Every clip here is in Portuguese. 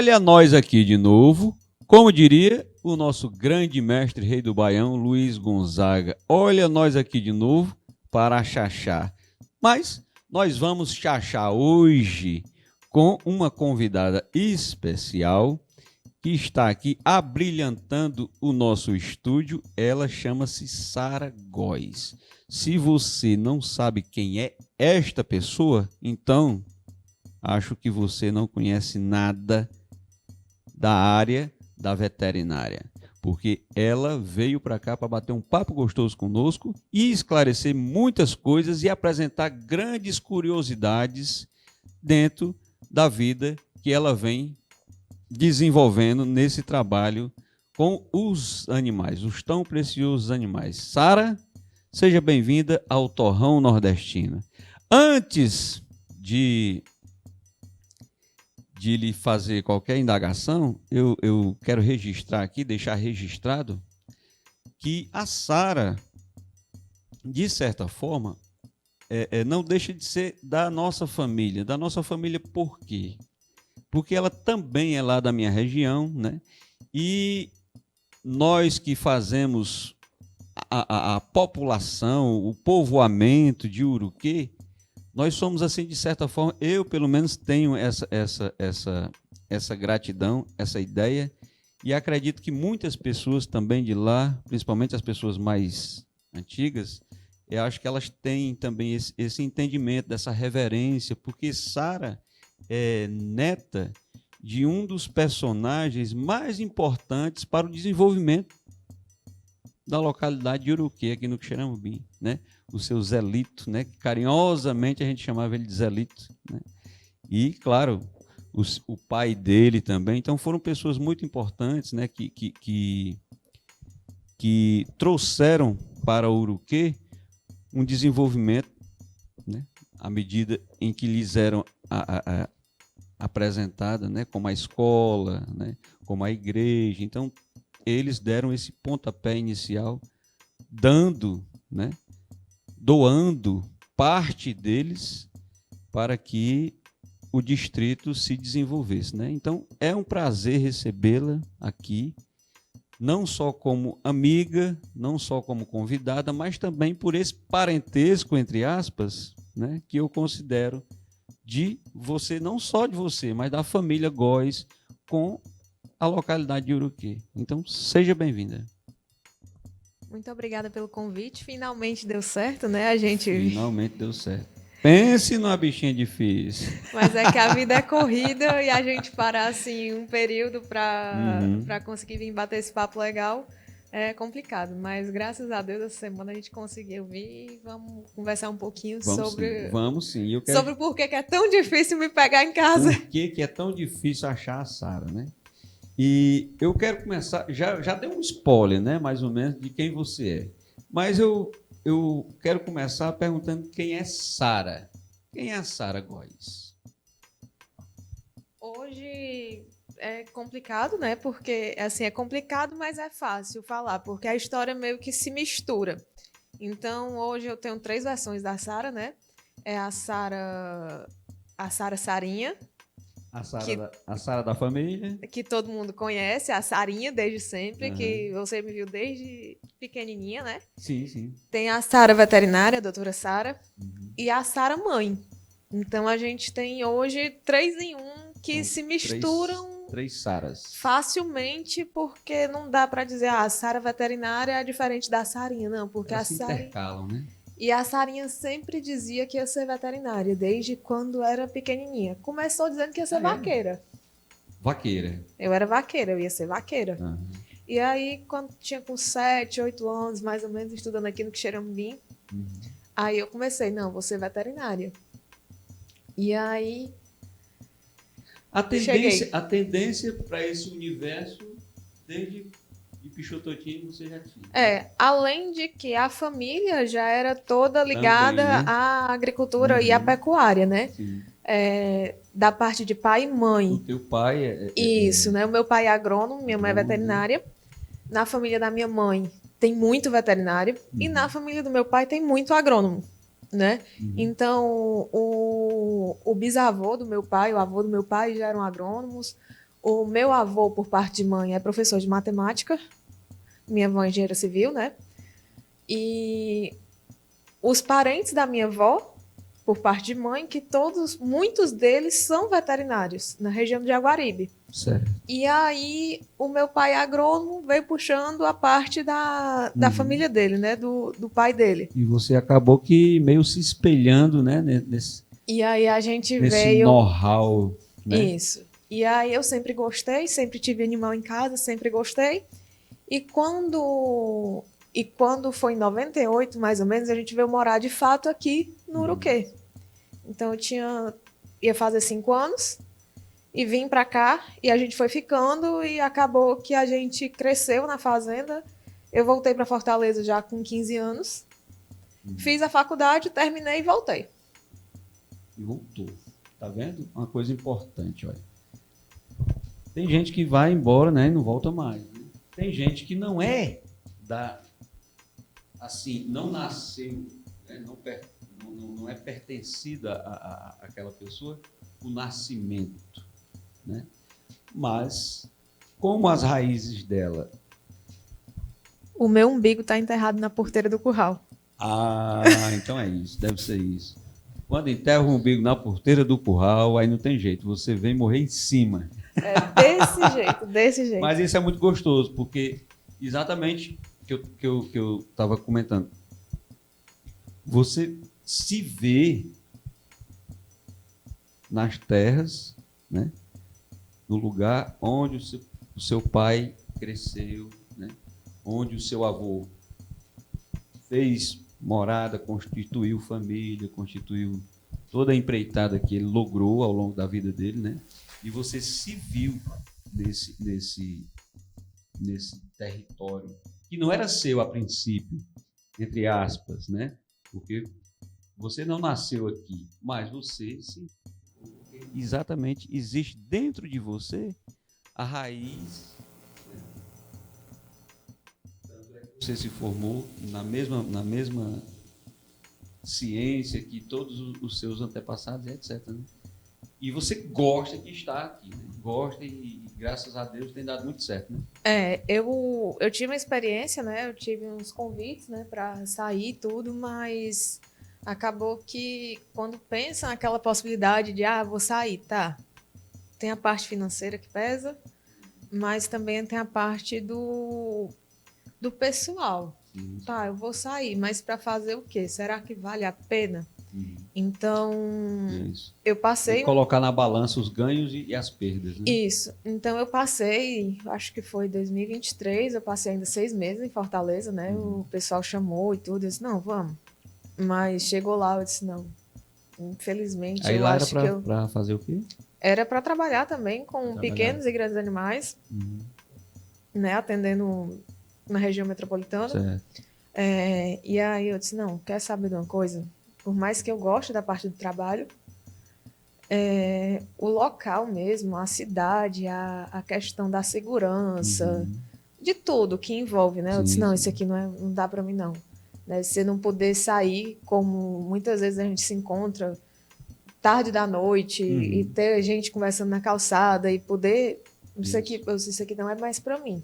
Olha nós aqui de novo, como diria o nosso grande mestre rei do Baião, Luiz Gonzaga. Olha nós aqui de novo para chachar. Mas nós vamos chachar hoje com uma convidada especial que está aqui abrilhantando o nosso estúdio. Ela chama-se Sara Góes. Se você não sabe quem é esta pessoa, então acho que você não conhece nada da área da veterinária, porque ela veio para cá para bater um papo gostoso conosco e esclarecer muitas coisas e apresentar grandes curiosidades dentro da vida que ela vem desenvolvendo nesse trabalho com os animais, os tão preciosos animais. Sara, seja bem-vinda ao Torrão Nordestino. Antes de lhe fazer qualquer indagação, eu quero registrar aqui, deixar registrado, que a Sara, de certa forma, não deixa de ser da nossa família. Da nossa família por quê? Porque ela também é lá da minha região, né? E nós que fazemos a população, o povoamento de Uruquê, nós somos assim, de certa forma, eu pelo menos tenho essa gratidão, essa ideia, e acredito que muitas pessoas também de lá, principalmente as pessoas mais antigas, eu acho que elas têm também esse entendimento, dessa reverência, porque Sara é neta de um dos personagens mais importantes para o desenvolvimento da localidade de Uruquê, aqui no Quixeramobim, né? O seu Zelito, né? Carinhosamente a gente chamava ele de Zelito, né? E, claro, o pai dele também. Então, foram pessoas muito importantes, né? Que trouxeram para Uruquê um desenvolvimento, né? À medida em que lhes eram apresentada, né? Como a escola, né? Como a igreja. Então, eles deram esse pontapé inicial, dando, né? Doando parte deles para que o distrito se desenvolvesse, né? Então, é um prazer recebê-la aqui, não só como amiga, não só como convidada, mas também por esse parentesco, entre aspas, né? Que eu considero de você, não só de você, mas da família Góes com a localidade de Uruquê. Então, seja bem-vinda. Muito obrigada pelo convite. Finalmente deu certo, né? A gente. Finalmente deu certo. Pense numa bichinha difícil. Mas é que a vida é corrida e a gente parar assim um período para conseguir vir bater esse papo legal é complicado. Mas graças a Deus essa semana a gente conseguiu vir e vamos conversar um pouquinho Vamos sim. Sobre por que é tão difícil me pegar em casa. Por que é tão difícil achar a Sara, né? E eu quero começar, já deu um spoiler, né, mais ou menos, de quem você é. Mas eu quero começar perguntando quem é Sara. Quem é a Sara Góes? Hoje é complicado, né? Porque, assim, é complicado, mas é fácil falar, porque a história meio que se mistura. Então, hoje eu tenho 3 versões da Sara, né? É a Sara Sarinha, A Sara da família. que todo mundo conhece, a Sarinha desde sempre, que você me viu desde pequenininha, né? Sim, sim. Tem a Sara veterinária, a doutora Sara, e a Sara mãe. Então a gente tem hoje 3 em 1 que se misturam 3 Saras. facilmente, porque não dá para dizer a Sara veterinária é diferente da Sarinha, não, porque elas se intercalam, né? E a Sarinha sempre dizia que ia ser veterinária, desde quando era pequenininha. Começou dizendo que ia ser vaqueira. Vaqueira. Eu era vaqueira, eu ia ser vaqueira. E aí, quando tinha com 7, 8 anos, mais ou menos, estudando aqui no Quixeramobim, aí eu comecei, não, vou ser veterinária. E aí... A tendência para esse universo, desde de Pichototinho, você já tinha. Além de que a família já era toda ligada também, né? à agricultura e à pecuária, né? Sim. Da parte de pai e mãe. O teu pai Isso, né? O meu pai é agrônomo, minha mãe é veterinária. Na família da minha mãe tem muito veterinário e na família do meu pai tem muito agrônomo, né? Então, o bisavô do meu pai, o avô do meu pai já eram agrônomos, O meu avô, por parte de mãe, é professor de matemática. Minha avó é engenheira civil, né? E os parentes da minha avó, por parte de mãe, que muitos deles são veterinários, na região de Jaguaribe. Certo. E aí, o meu pai agrônomo veio puxando a parte da família dele, né? Do pai dele. E você acabou que meio se espelhando, né? E aí a gente nesse veio... know-how, né? Isso. E aí eu sempre gostei, sempre tive animal em casa, sempre gostei. E quando foi em 98, mais ou menos, a gente veio morar de fato aqui no Uruquê. Então ia fazer 5 anos e vim para cá e a gente foi ficando e acabou que a gente cresceu na fazenda. Eu voltei para Fortaleza já com 15 anos. Fiz a faculdade, terminei e voltei. E voltou. Tá vendo? Uma coisa importante, olha. Tem gente que vai embora, né, e não volta mais. Né? Tem gente que não é assim, não nasceu, né, não é pertencida àquela pessoa o nascimento, né? Mas como as raízes dela... O meu umbigo está enterrado na porteira do curral. Ah, então é isso, deve ser isso. Quando enterra o umbigo na porteira do curral, aí não tem jeito, você vem morrer em cima. É desse jeito, desse jeito. Mas isso é muito gostoso, porque exatamente que eu estava comentando. Você se vê nas terras, né? No lugar onde o seu pai cresceu, né? Onde o seu avô fez morada, constituiu família, constituiu toda a empreitada que ele logrou ao longo da vida dele, né? E você se viu nesse território que não era seu a princípio, entre aspas, né? Porque você não nasceu aqui, mas você exatamente existe dentro de você a raiz. Você se formou na mesma ciência que todos os seus antepassados, etc. Né? E você gosta de estar aqui, né? Gosta e graças a Deus tem dado muito certo, né? Eu tive uma experiência, né? Eu tive uns convites, né, para sair e tudo, mas acabou que quando pensa naquela possibilidade de, vou sair, tá? Tem a parte financeira que pesa, mas também tem a parte do pessoal. Isso. Tá, eu vou sair, mas para fazer o quê? Será que vale a pena? Então, eu passei... Tem que colocar na balança os ganhos e as perdas, né? Isso. Então, eu passei, acho que foi 2023, eu passei ainda 6 meses em Fortaleza, né? O pessoal chamou e tudo, eu disse, não, vamos. Mas chegou lá, eu disse, não. Infelizmente, aí eu lá acho era que para fazer o quê? Era para trabalhar também com pequenos e grandes animais, né? Atendendo na região metropolitana. Certo. E aí eu disse, não, quer saber de uma coisa? Por mais que eu goste da parte do trabalho, o local mesmo, a cidade, a questão da segurança, de tudo que envolve, né? Eu disse, não, isso aqui não dá para mim, não. Né? Você não poder sair, como muitas vezes a gente se encontra tarde da noite e ter gente conversando na calçada e poder... Isso aqui não é mais para mim.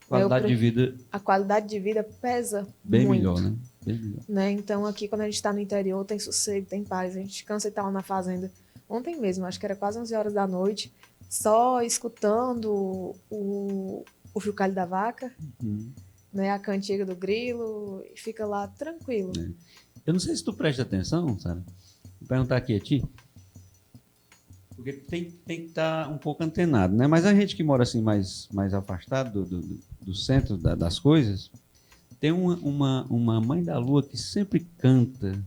Qualidade de vida... A qualidade de vida pesa bem muito. Melhor, né? Bem melhor. Né? Então, aqui, quando a gente está no interior, tem sossego, tem paz. A gente cansa de estar lá na fazenda. Ontem mesmo, acho que era quase 11 horas da noite, só escutando o chocalho da vaca, né? A cantiga do grilo, e fica lá tranquilo. Eu não sei se tu presta atenção, Sara. Vou perguntar aqui a ti. Porque tem que estar um pouco antenado, né? Mas a gente que mora assim mais afastado do centro das coisas, tem uma mãe da lua que sempre canta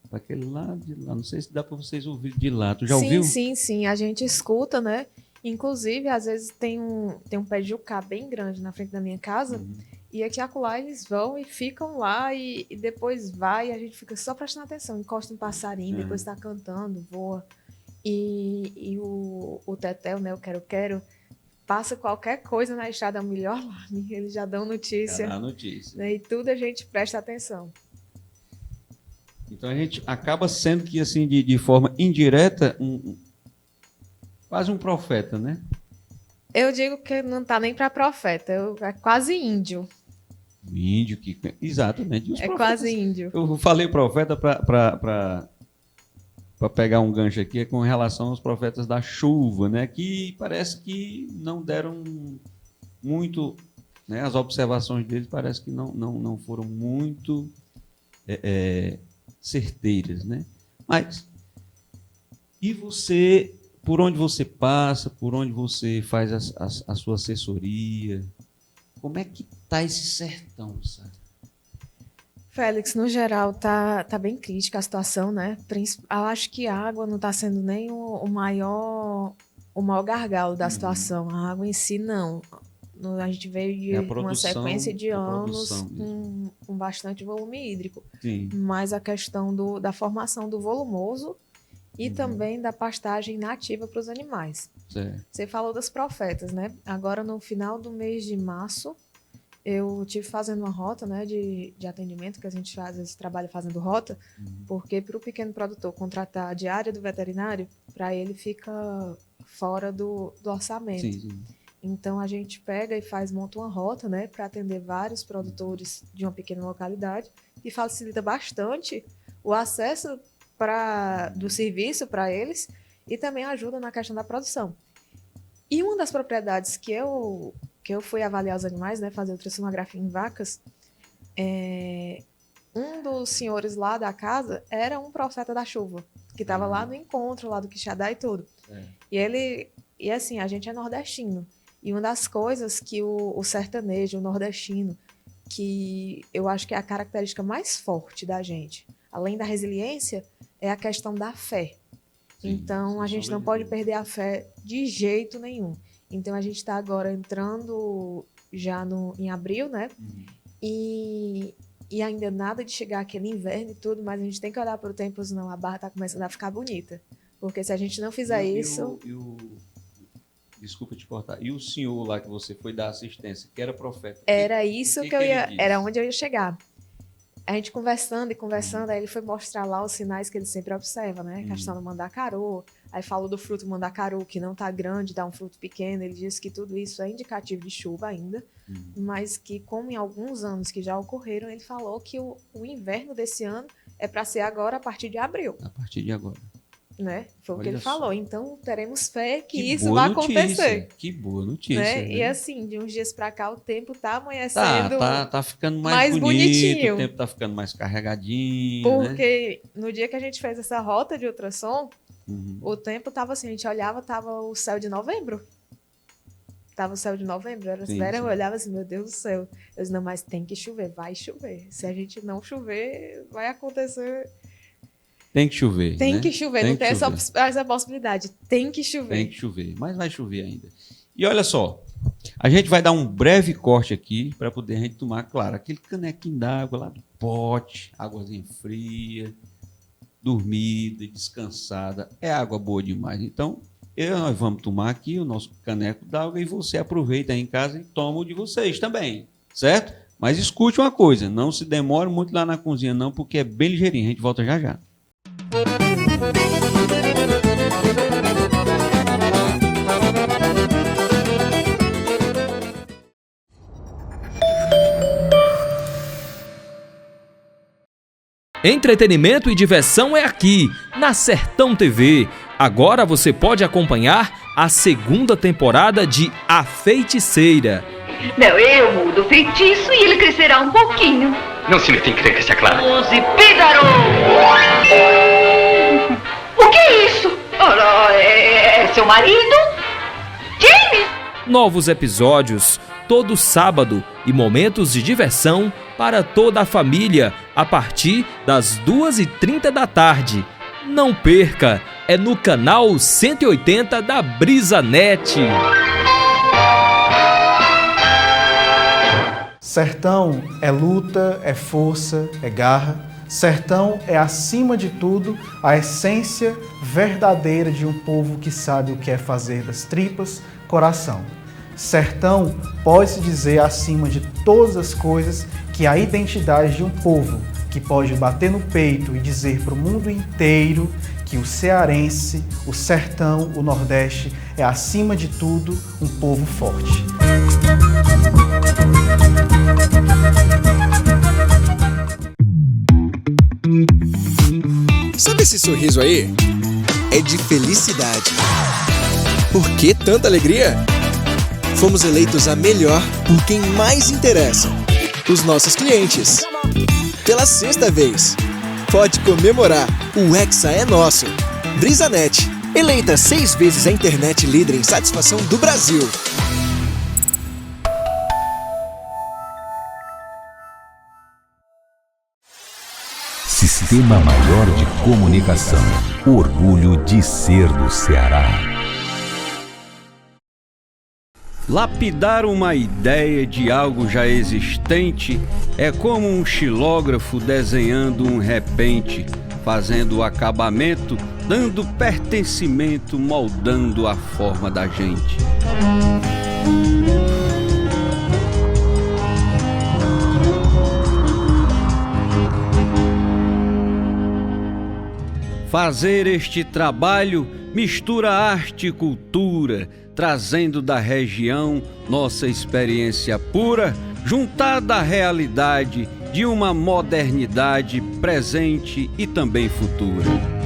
para aquele lado de lá. Não sei se dá para vocês ouvir de lá. Tu já ouviu? Sim. A gente escuta, né? Inclusive, às vezes tem um pé de jucá bem grande na frente da minha casa. E aqui acolá eles vão e ficam lá e depois vai e a gente fica só prestando atenção. Encosta um passarinho, depois está cantando, voa. E o Tetel, né? O Quero-Quero, passa qualquer coisa na estrada, é o melhor alarme. Eles já dão notícia. Já dá notícia. Né? E tudo a gente presta atenção. Então a gente acaba sendo que, assim, de forma indireta, quase um profeta, né? Eu digo que não tá nem para profeta, é quase índio. Índio que... Exatamente. Os É profetas, quase índio. eu falei profeta para pegar um gancho aqui, é com relação aos profetas da chuva, né? Que parece que não deram muito, né? As observações deles parece que não foram muito certeiras, né? Mas, e você, por onde você passa, por onde você faz a sua assessoria, como é que tá esse sertão, sabe? Félix, no geral, tá bem crítica a situação, né? Eu acho que a água não está sendo nem o maior gargalo da situação. A água em si, não. A gente veio de uma sequência de anos com bastante volume hídrico. Sim. Mas a questão da formação do volumoso e também da pastagem nativa para os animais. Certo. Você falou das profetas, né? Agora, no final do mês de março, eu tive fazendo uma rota, né, de atendimento, que a gente às vezes trabalha fazendo rota, porque para o pequeno produtor contratar a diária do veterinário, para ele fica fora do orçamento. Sim, sim. Então a gente pega e monta uma rota, né, para atender vários produtores de uma pequena localidade e facilita bastante o acesso do serviço para eles e também ajuda na questão da produção. E uma das propriedades que eu fui avaliar os animais, né, fazer ultrassonografia em vacas, um dos senhores lá da casa era um profeta da chuva, que estava lá no encontro, lá do Quixadá e tudo. E assim, a gente é nordestino. E uma das coisas que o sertanejo, o nordestino, que eu acho que é a característica mais forte da gente, além da resiliência, é a questão da fé. Sim, então, a gente não pode perder a fé de jeito nenhum. Então, a gente está agora entrando já em abril, né? E ainda nada de chegar aquele inverno e tudo, mas a gente tem que olhar para o tempo, senão a barra está começando a ficar bonita. Porque se a gente não fizer isso... Desculpa te cortar. E o senhor lá que você foi dar assistência, que era profeta? Era isso que eu ia... Era onde eu ia chegar. A gente conversando, aí ele foi mostrar lá os sinais que ele sempre observa, né? A questão do mandacaru, aí falou do fruto mandacaru, que não tá grande, dá um fruto pequeno. Ele disse que tudo isso é indicativo de chuva ainda, mas que, como em alguns anos que já ocorreram, ele falou que o inverno desse ano é para ser agora, a partir de abril. A partir de agora. Né? Foi o que ele falou. Então, teremos fé que isso vai acontecer. Que boa notícia. Né? E assim, de uns dias para cá, o tempo tá amanhecendo tá ficando mais bonito, bonitinho. O tempo tá ficando mais carregadinho. Porque no dia que a gente fez essa rota de ultrassom, o tempo tava assim, a gente olhava, tava o céu de novembro. Tava o céu de novembro, era sério, eu olhava assim, meu Deus do céu. Eu disse, não, mas tem que chover, vai chover. Se a gente não chover, vai acontecer... Tem que chover. Tem que chover, não tem essa possibilidade. Tem que chover. Tem que chover, mas vai chover ainda. E olha só, a gente vai dar um breve corte aqui para poder a gente tomar, claro, aquele canequinho d'água lá do pote, águazinha fria, dormida, descansada. É água boa demais. Então, nós vamos tomar aqui o nosso caneco d'água e você aproveita aí em casa e toma o de vocês também, certo? Mas escute uma coisa, não se demore muito lá na cozinha não, porque é bem ligeirinho. A gente volta já já. Entretenimento e diversão é aqui, na Sertão TV. Agora você pode acompanhar a segunda temporada de A Feiticeira. Não, eu mudo o feitiço e ele crescerá um pouquinho. Não se mete em encrenca, Clara. Use Pídaro! O que é isso? É seu marido? James? Novos episódios todo sábado e momentos de diversão para toda a família a partir das 2h30 da tarde. Não perca, é no canal 180 da BrisaNet. Sertão é luta, é força, é garra. Sertão é, acima de tudo, a essência verdadeira de um povo que sabe o que é fazer das tripas coração. Sertão pode-se dizer, acima de todas as coisas, que a identidade de um povo que pode bater no peito e dizer para o mundo inteiro que o cearense, o sertão, o Nordeste é, acima de tudo, um povo forte. Sabe esse sorriso aí? É de felicidade. Por que tanta alegria? Fomos eleitos a melhor por quem mais interessa: os nossos clientes. Pela 6ª vez. Pode comemorar, o Hexa é nosso. BrisaNet, eleita 6 vezes a internet líder em satisfação do Brasil. Sistema Maior de Comunicação. Orgulho de ser do Ceará. Lapidar uma ideia de algo já existente é como um xilógrafo desenhando um repente, fazendo o acabamento, dando pertencimento, moldando a forma da gente. Fazer este trabalho mistura arte e cultura, trazendo da região nossa experiência pura, juntada à realidade de uma modernidade presente e também futura.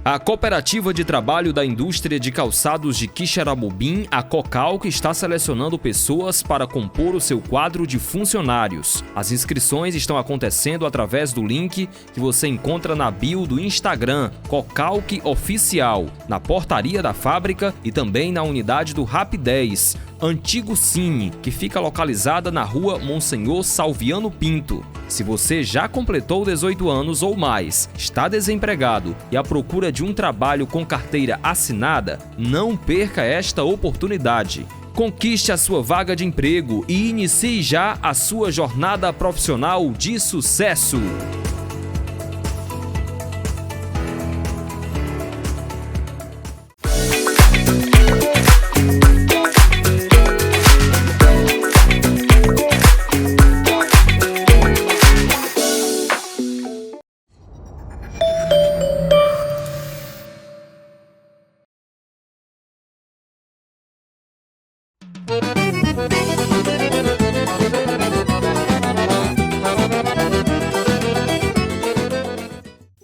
A Cooperativa de Trabalho da Indústria de Calçados de Quixeramobim, a Cocalc, está selecionando pessoas para compor o seu quadro de funcionários. As inscrições estão acontecendo através do link que você encontra na bio do Instagram, Cocalc Oficial, na portaria da fábrica e também na unidade do Rapidez, Antigo Cine, que fica localizada na rua Monsenhor Salviano Pinto. Se você já completou 18 anos ou mais, está desempregado e à procura de um trabalho com carteira assinada, não perca esta oportunidade. Conquiste a sua vaga de emprego e inicie já a sua jornada profissional de sucesso.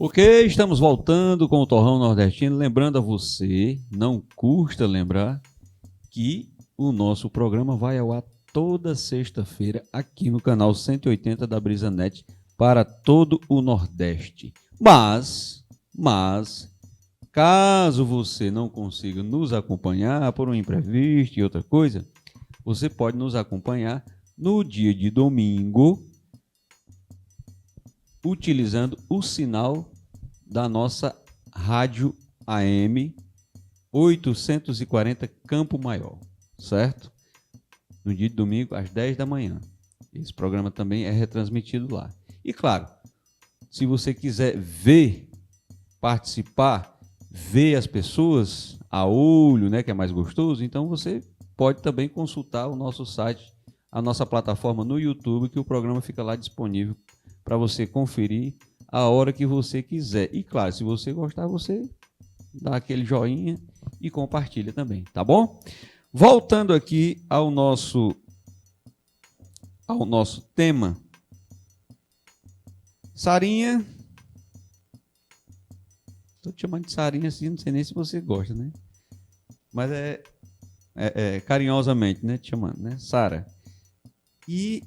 Ok, estamos voltando com o Torrão Nordestino. Lembrando a você, não custa lembrar, que o nosso programa vai ao ar toda sexta-feira aqui no canal 180 da BrisaNet para todo o Nordeste. Mas, caso você não consiga nos acompanhar por um imprevisto e outra coisa, você pode nos acompanhar no dia de domingo, utilizando o sinal da nossa rádio AM 840 Campo Maior, certo? No dia de domingo, às 10 da manhã. Esse programa também é retransmitido lá. E claro, se você quiser ver, participar, ver as pessoas a olho, né, que é mais gostoso, então você pode também consultar o nosso site, a nossa plataforma no YouTube, que o programa fica lá disponível para você conferir a hora que você quiser. E claro, se você gostar, você dá aquele joinha e compartilha também, tá bom? Voltando aqui ao nosso tema. Sarinha. Estou te chamando de Sarinha assim, não sei nem se você gosta, né? Mas é carinhosamente, né? Te chamando, né? Sara. E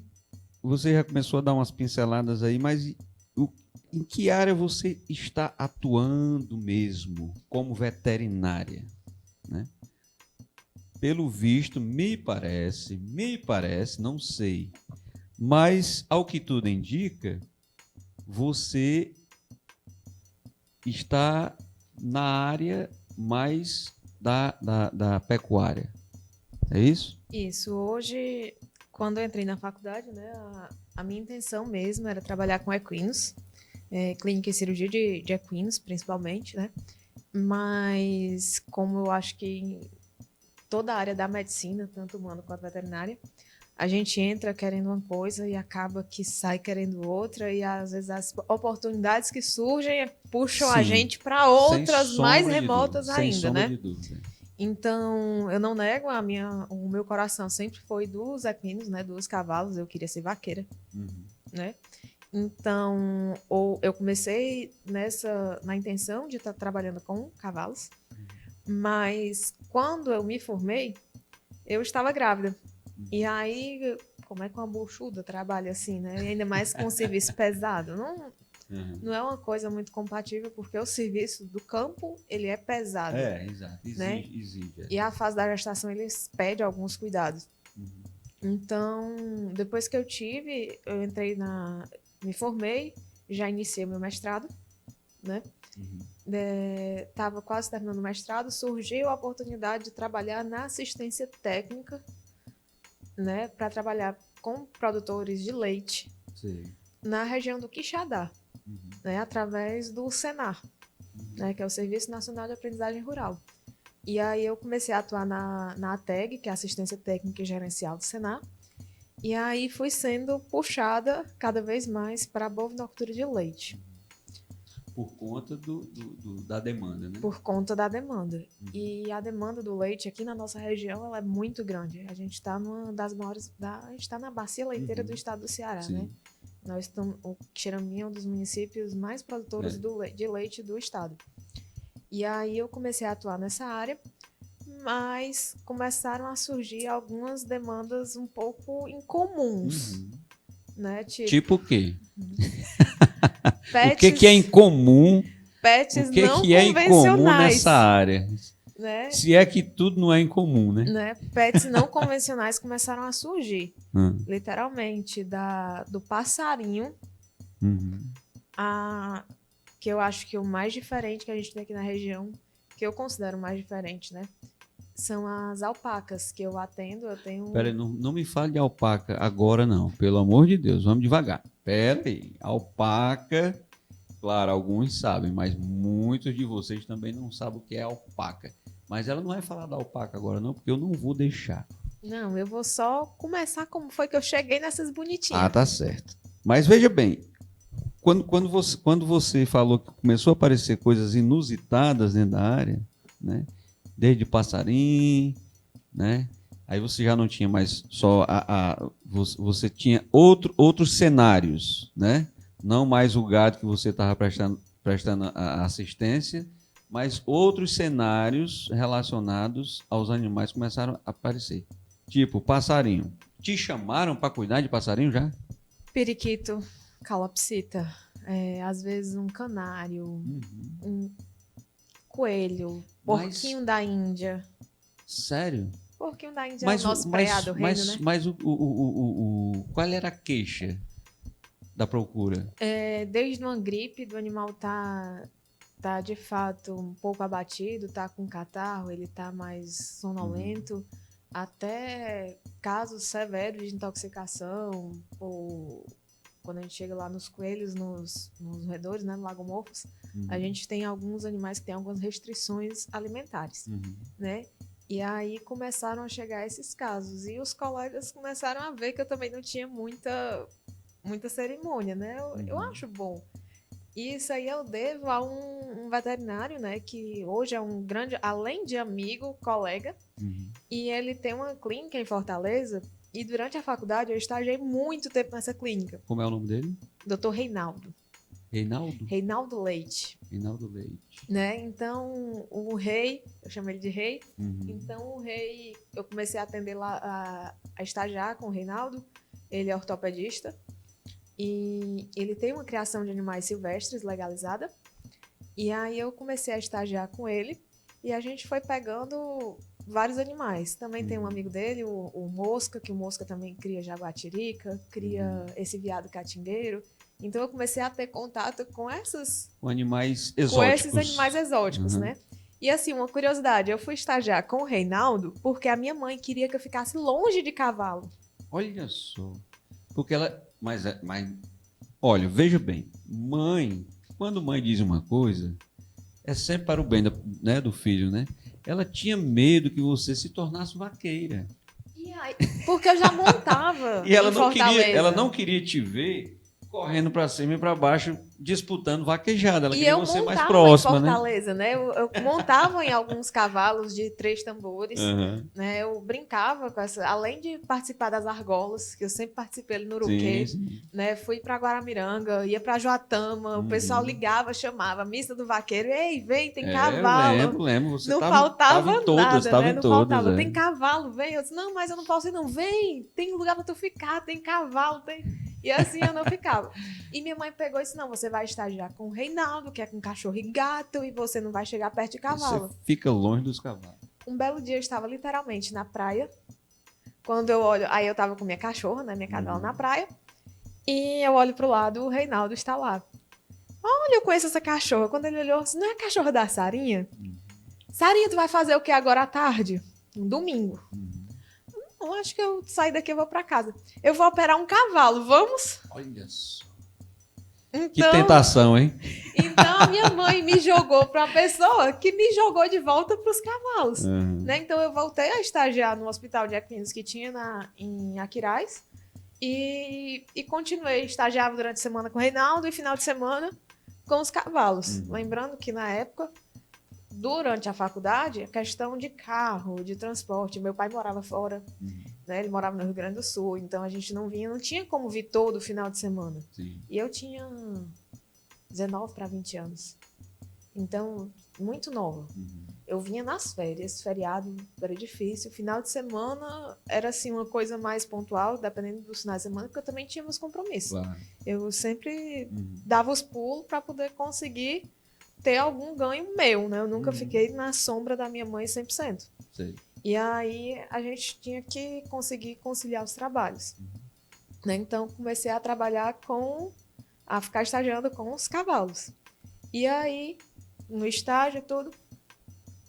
você já começou a dar umas pinceladas aí, mas em que área você está atuando mesmo como veterinária, né? Pelo visto, me parece, não sei, mas ao que tudo indica, você está na área mais da pecuária, é isso? Isso. Hoje, quando eu entrei na faculdade, né, a minha intenção mesmo era trabalhar com equinos, clínica e cirurgia de equinos, principalmente, né? Mas como eu acho que toda a área da medicina, tanto humana quanto veterinária. A gente entra querendo uma coisa e acaba que sai querendo outra, e às vezes as oportunidades que surgem puxam a Sim. gente para Sem outras mais sombra de remotas dúvida, sem ainda, sombra né? de dúvida. Então, eu não nego, o meu coração sempre foi dos equinos, né? Dos cavalos, eu queria ser vaqueira, né? Então, eu comecei na intenção de estar trabalhando com cavalos, mas quando eu me formei, eu estava grávida. E aí, como é que uma buchuda trabalha assim, né? E ainda mais com um serviço pesado. Não é uma coisa muito compatível, porque o serviço do campo, ele é pesado. Exato. Né? Exige. E a fase da gestação, eles pedem alguns cuidados. Então, depois que eu entrei me formei, já iniciei meu mestrado, né? Estava quase terminando o mestrado, surgiu a oportunidade de trabalhar na assistência técnica, né? Para trabalhar com produtores de leite. Sim. Na região do Quixadá, né? Através do Senar, né? Que é o Serviço Nacional de Aprendizagem Rural. E aí eu comecei a atuar na ATEG, que é a Assistência Técnica e Gerencial do Senar. E aí fui sendo puxada cada vez mais para a bovinocultura de leite. Por conta da demanda, né? Por conta da demanda. E a demanda do leite aqui na nossa região, ela é muito grande. A gente está numa das maiores... a gente está na bacia leiteira do estado do Ceará, Sim. né? Nós estamos... O Quixeramim é um dos municípios mais produtores de leite do estado. E aí eu comecei a atuar nessa área, mas começaram a surgir algumas demandas um pouco incomuns, né? Tipo o quê? Pets, o que é incomum? Pets o que não é incomum convencionais, nessa área? né? Se é que tudo não é incomum, né? Pets não convencionais começaram a surgir, literalmente, do passarinho que eu acho que o mais diferente que a gente tem aqui na região, que eu considero mais diferente, né? São as alpacas que eu atendo. Eu tenho... Peraí, não me fale de alpaca agora não, pelo amor de Deus, vamos devagar. Peraí, alpaca, claro, alguns sabem, mas muitos de vocês também não sabem o que é alpaca. Mas ela não vai falar da alpaca agora não, porque eu não vou deixar. Não, eu vou só começar como foi que eu cheguei nessas bonitinhas. Tá certo. Mas veja bem, quando você falou que começou a aparecer coisas inusitadas dentro da área, né? Desde passarinho, né? Aí você já não tinha mais só você tinha outros cenários, né? Não mais o gado que você estava prestando a assistência, mas outros cenários relacionados aos animais começaram a aparecer. Tipo, passarinho. Te chamaram para cuidar de passarinho já? Periquito, calopsita, às vezes um canário, um coelho, porquinho da Índia. Sério? Porquinho da Índia é o nosso preado reino, né? Mas qual era a queixa da procura? Desde uma gripe do animal tá de fato um pouco abatido, tá com catarro, ele tá mais sonolento, até casos severos de intoxicação, ou quando a gente chega lá nos coelhos, nos roedores, né, no lagomorfos, a gente tem alguns animais que têm algumas restrições alimentares, né? E aí começaram a chegar esses casos, e os colegas começaram a ver que eu também não tinha muita cerimônia, né? Eu acho bom. E isso aí eu devo a um veterinário, né, que hoje é um grande, além de amigo, colega, e ele tem uma clínica em Fortaleza, e durante a faculdade eu estagiei muito tempo nessa clínica. Como é o nome dele? Dr. Reinaldo. Reinaldo? Reinaldo Leite. Reinaldo Leite. Né? Então, o Rei, eu chamo ele de Rei, então o Rei, eu comecei a atender lá, a estagiar com o Reinaldo, ele é ortopedista, e ele tem uma criação de animais silvestres legalizada, e aí eu comecei a estagiar com ele, e a gente foi pegando vários animais. Também tem um amigo dele, o Mosca, que o Mosca também cria jaguatirica, cria esse veado catingueiro. Então eu comecei a ter contato com animais exóticos. Com esses animais exóticos, né? E assim, uma curiosidade, eu fui estagiar com o Reinaldo porque a minha mãe queria que eu ficasse longe de cavalo. Olha só. Porque ela... Mas olha, veja bem. Quando mãe diz uma coisa, é sempre para o bem do filho, né? ela tinha medo que você se tornasse vaqueira. E aí, porque eu já montava E ela em não queria, Fortaleza. ela não queria te ver correndo para cima e para baixo, disputando vaquejada. Ela E queria eu você mais montava próxima, em né? Fortaleza, né? Eu montava em alguns cavalos de 3 tambores, Aham. né? Eu brincava com essa, além de participar das argolas, que eu sempre participei ali no Uruquê, Sim. né? Fui para Guaramiranga, ia para Joatama, o pessoal ligava, chamava, missa do vaqueiro, ei, vem, tem cavalo. Eu lembro. Você Não tava faltava em todas, nada, tava né? em Não todas. faltava. é. Tem cavalo, vem. Eu disse, não, mas eu não posso ir, não. Vem, tem lugar para tu ficar, tem cavalo, tem. E assim eu não ficava. E minha mãe pegou e disse, não, você vai estagiar com o Reinaldo, que é com cachorro e gato, e você não vai chegar perto de cavalo. Você fica longe dos cavalos. Um belo dia eu estava literalmente na praia. Quando eu olho, aí eu tava com minha cachorra, né, minha cadela na praia. E eu olho pro lado, o Reinaldo está lá. Olha, eu conheço essa cachorra. Quando ele olhou, assim, não é a cachorra da Sarinha? Sarinha, tu vai fazer o que agora à tarde? Um domingo. Não, acho que eu saio daqui e vou pra casa. Eu vou operar um cavalo, vamos? Olha só. Então, Que tentação, hein? então a minha mãe me jogou para uma pessoa que me jogou de volta para os cavalos. Né? Então eu voltei a estagiar no hospital de equinos que tinha em Aquiraz e continuei, estagiava durante a semana com o Reinaldo e final de semana com os cavalos. Lembrando que na época, durante a faculdade, a questão de carro, de transporte, meu pai morava fora, né? Ele morava no Rio Grande do Sul, então a gente não tinha como vir todo final de semana. Sim. E eu tinha 19 para 20 anos. Então, muito nova. Eu vinha nas férias, feriado era difícil. Final de semana era assim uma coisa mais pontual, dependendo dos finais de semana, porque eu também tinha meus compromissos. Claro. Eu sempre dava os pulos para poder conseguir ter algum ganho meu, né? Eu nunca fiquei na sombra da minha mãe 100%. Sei. E aí a gente tinha que conseguir conciliar os trabalhos. Né? Então comecei a trabalhar a ficar estagiando com os cavalos. E aí, no estágio e tudo,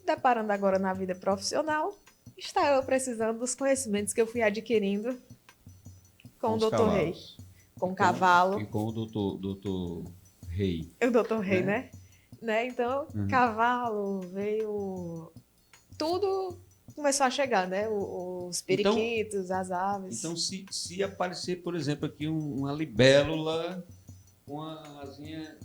deparando agora na vida profissional, está eu precisando dos conhecimentos que eu fui adquirindo com o os Dr. Rei. cavalos. Com o cavalo. E com o doutor Rei. O Dr. Rei, Né? né? Então, cavalo, veio... Tudo começou a chegar, né? Os periquitos, as aves. Então, se aparecer, por exemplo, aqui uma libélula com a asinha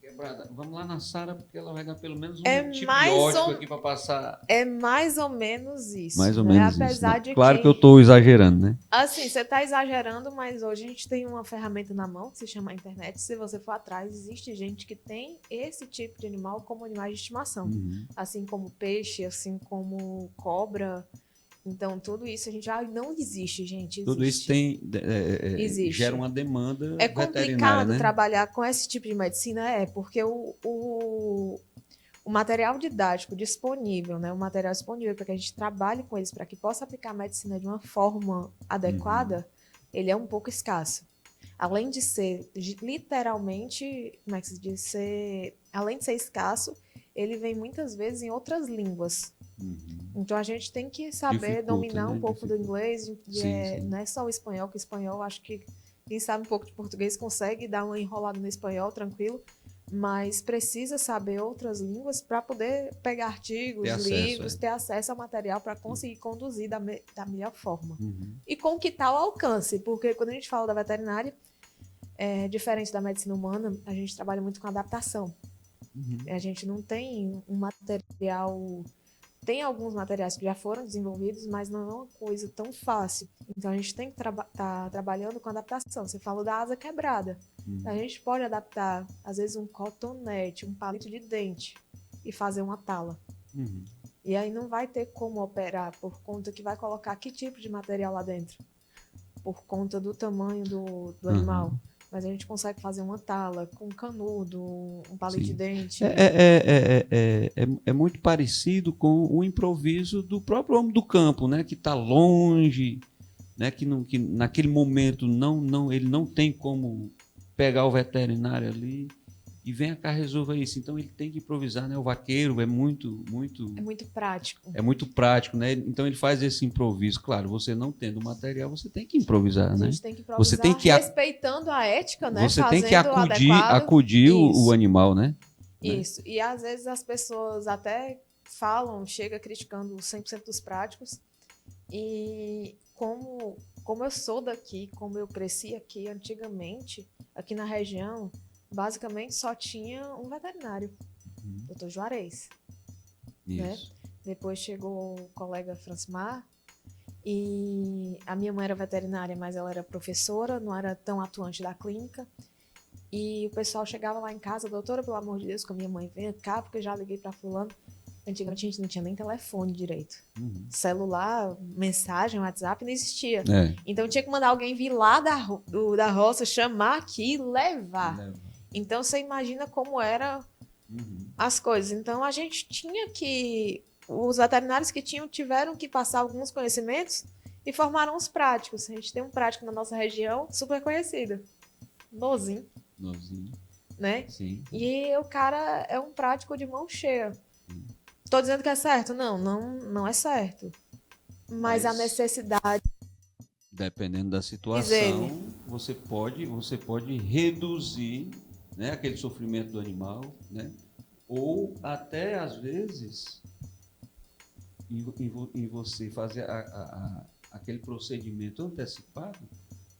quebrada, vamos lá na Sara, porque ela vai dar pelo menos um antibiótico aqui para passar. É mais ou menos isso. Mais ou né? menos Apesar isso. de Claro que eu estou exagerando, né? Assim, você está exagerando, mas hoje a gente tem uma ferramenta na mão que se chama internet. Se você for atrás, existe gente que tem esse tipo de animal como animais de estimação. Assim como peixe, assim como cobra. Então, tudo isso a gente já não existe, gente. Existe. Tudo isso Existe. Gera uma demanda É veterinária, complicado né? trabalhar com esse tipo de medicina, porque o material didático disponível, né, o material disponível para que a gente trabalhe com eles, para que possa aplicar a medicina de uma forma adequada, ele é um pouco escasso. Além de ser literalmente, como é que se diz? Além de ser escasso, ele vem muitas vezes em outras línguas. Então a gente tem que saber dominar um pouco do inglês, não é só o espanhol, que o espanhol, acho que quem sabe um pouco de português consegue dar uma enrolada no espanhol, tranquilo, mas precisa saber outras línguas para poder pegar artigos, livros, ter acesso ao material para conseguir conduzir da melhor forma. E com que tal alcance, porque quando a gente fala da veterinária, diferente da medicina humana, a gente trabalha muito com adaptação. A gente não tem um material... Tem alguns materiais que já foram desenvolvidos, mas não é uma coisa tão fácil. Então, a gente tem que estar trabalhando com adaptação. Você falou da asa quebrada. A gente pode adaptar, às vezes, um cotonete, um palito de dente e fazer uma tala. E aí não vai ter como operar, por conta que vai colocar que tipo de material lá dentro. Por conta do tamanho do animal. Mas a gente consegue fazer uma tala com canudo, um palito de dente. É muito parecido com o improviso do próprio homem do campo, né? Que está longe, né? Que naquele momento ele não tem como pegar o veterinário ali e vem cá, resolva isso. Então ele tem que improvisar, né? O vaqueiro é muito prático. É muito prático, né? Então ele faz esse improviso. Claro, você não tendo material, você tem que improvisar, né? A gente tem que improvisar, você tem que respeitando a ética, né? Você tem que acudir o animal, né? Isso. E às vezes as pessoas até chega criticando 100% dos práticos. E como eu sou daqui, como eu cresci aqui antigamente, aqui na região, basicamente só tinha um veterinário, Dr. Juarez. Né? Depois chegou o colega Francimar, e a minha mãe era veterinária, mas ela era professora, não era tão atuante da clínica. E o pessoal chegava lá em casa, doutora, pelo amor de Deus, com a minha mãe, vem cá, porque eu já liguei para fulano. Antigamente a gente não tinha nem telefone direito. Celular, mensagem, WhatsApp, não existia. Então tinha que mandar alguém vir lá da roça, chamar aqui e levar. Então você imagina como era as coisas. Então a gente tinha que... Os veterinários que tiveram que passar alguns conhecimentos e formaram os práticos. A gente tem um prático na nossa região super conhecido. Nozinho. Né? Sim. E o cara é um prático de mão cheia. Tô dizendo que é certo? Não é certo. Mas a necessidade... Dependendo da situação, você pode reduzir, né, aquele sofrimento do animal, né? Ou até, às vezes, em você fazer aquele procedimento antecipado,